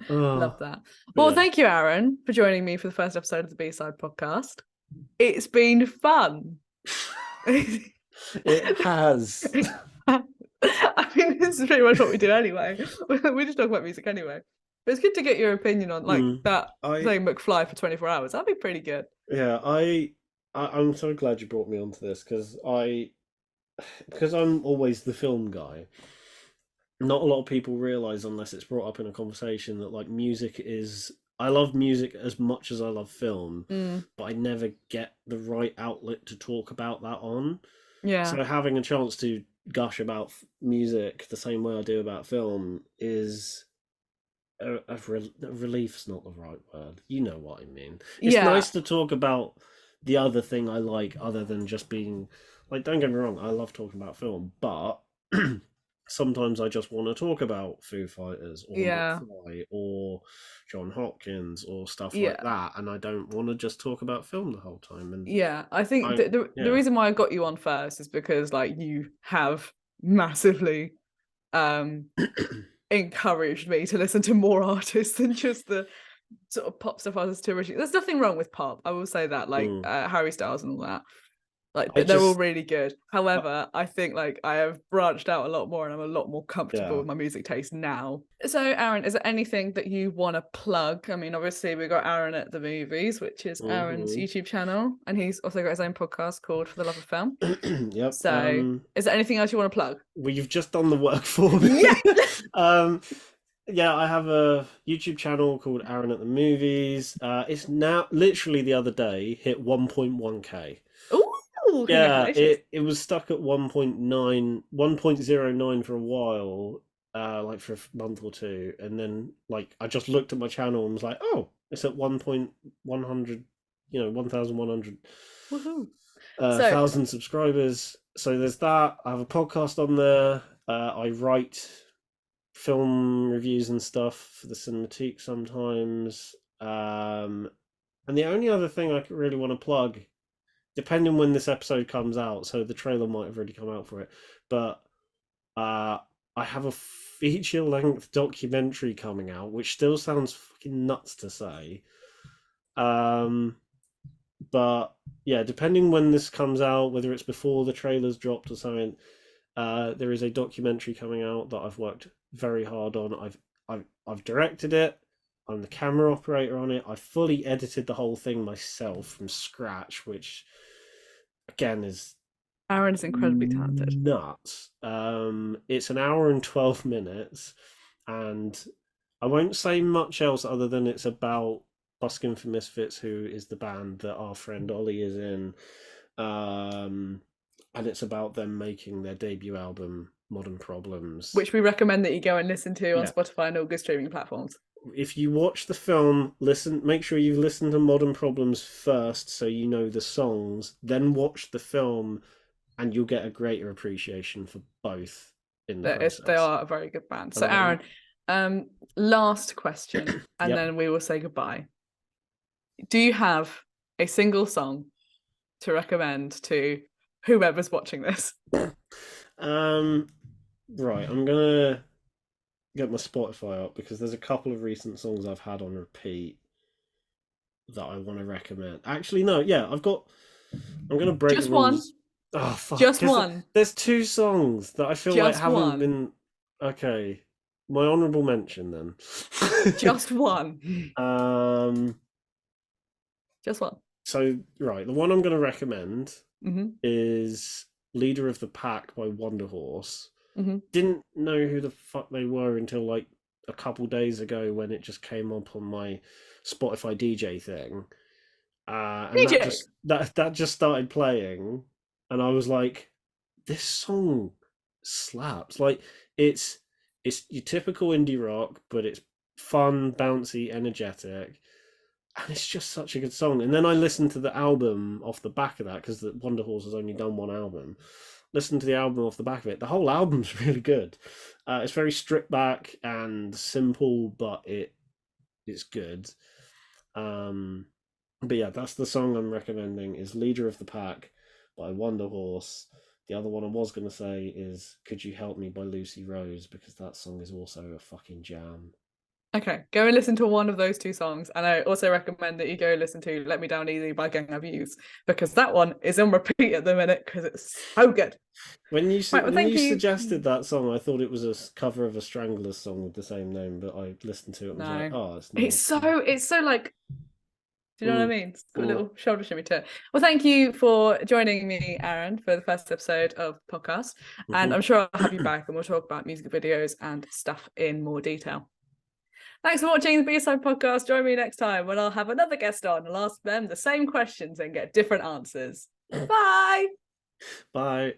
Love oh, that. Well, yeah, thank you, Aaron, for joining me for the first episode of the B-Side podcast. It's been fun. it has. I mean, this is pretty much what we do anyway. We just talk about music anyway. But it's good to get your opinion on like Mm, that I playing McFly for 24 hours. That'd be pretty good. yeah, I'm so glad you brought me onto this because I'm always the film guy. Not a lot of people realize unless it's brought up in a conversation that like music is. I love music as much as I love film, Mm, but I never get the right outlet to talk about that on. yeah. So having a chance to gush about music the same way I do about film is a relief's not the right word. You know what I mean. It's Yeah. nice to talk about the other thing I like, other than just being like. Don't get me wrong, I love talking about film, but sometimes I just want to talk about Foo Fighters or Yeah. McFly or John Hopkins or stuff like Yeah. that, and I don't want to just talk about film the whole time. And Yeah. I think I, the yeah, reason why I got you on first is because like you have massively um encouraged me to listen to more artists than just the sort of pop stuff I was to originally. There's nothing wrong with pop. I will say that, like mm, Harry Styles and all that. Like I they're all just, really good. uh, However, I think like I have branched out a lot more and I'm a lot more comfortable yeah. with my music taste now. So Aaron, is there anything that you want to plug? I mean, obviously we got Aaron at the Movies, which is Aaron's Hmm. YouTube channel, and he's also got his own podcast called For the Love of Film. Yep. So is there anything else you want to plug? Well, you've just done the work for me. Yeah. um, yeah, I have a YouTube channel called Aaron at the Movies. It's now literally the other day hit 1.1K. Ooh, Yeah, congratulations. it was stuck at 1.09 for a while, like for a month or two, and then like I just looked at my channel and was like, oh, it's at 1.100, 1,100 Woohoo. So thousand subscribers. So there's that. I have a podcast on there. I write film reviews and stuff for the Cinematique sometimes. And the only other thing I really want to plug, depending when this episode comes out, so the trailer might have already come out for it, but I have a feature-length documentary coming out, which still sounds fucking nuts to say. But yeah, depending when this comes out, whether it's before the trailer's dropped or something, there is a documentary coming out that I've worked very hard on. I've directed it. I'm the camera operator on it. I fully edited the whole thing myself from scratch, which again is Aaron is incredibly talented. nuts. It's an hour and 12 minutes, and I won't say much else other than it's about Buskin for Misfits, who is the band that our friend Ollie is in. And it's about them making their debut album, Modern Problems. Which we recommend that you go and listen to on Yeah. Spotify and all good streaming platforms. If you watch the film, make sure you listen to Modern Problems first so you know the songs, then watch the film and you'll get a greater appreciation for both in the process. They are a very good band. So And Aaron, last question, and Yep. then we will say goodbye. Do you have a single song to recommend to whoever's watching this? Right, I'm gonna get my Spotify up because there's a couple of recent songs I've had on repeat that I want to recommend. Actually, no, yeah, I'm gonna break Just the one. rules. Oh fuck! Just 'Cause one. There's two songs that I feel like Just haven't one. been. Okay, my honourable mention then. Just one. um. Just one. So right, the one I'm gonna recommend Mm-hmm. is "Leader of the Pack" by Wonder Horse. Mm-hmm. Didn't know who the fuck they were until like a couple days ago when it just came up on my Spotify DJ thing. And DJ. that just started playing, and I was like, "This song slaps!" Like it's your typical indie rock, but it's fun, bouncy, energetic, And it's just such a good song. And then I listened to the album off the back of that because the Wonder Horse has only done one album. Listen to the album off the back of it. The whole album's really good. It's very stripped back and simple, but it's good. But yeah, that's the song I'm recommending is Leader of the Pack by Wonder Horse. The other one I was going to say is Could You Help Me by Lucy Rose, because that song is also a fucking jam. Okay, go and listen to one of those two songs. And I also recommend that you go listen to Let Me Down Easy by Gang of Youths, because that one is on repeat at the minute because it's so good. When you Right, well, when thank you you. suggested that song, I thought it was a cover of a Stranglers song with the same name, but I listened to it and was like, No, oh, it's not. it's so like, do you know what I mean? It's got a mm. little shoulder shimmy to it. Well, thank you for joining me, Aaron, for the first episode of the podcast. And I'm sure I'll have you back and we'll talk about music videos and stuff in more detail. Thanks for watching the B-Side Podcast. Join me next time when I'll have another guest on and ask them the same questions and get different answers. Bye. Bye.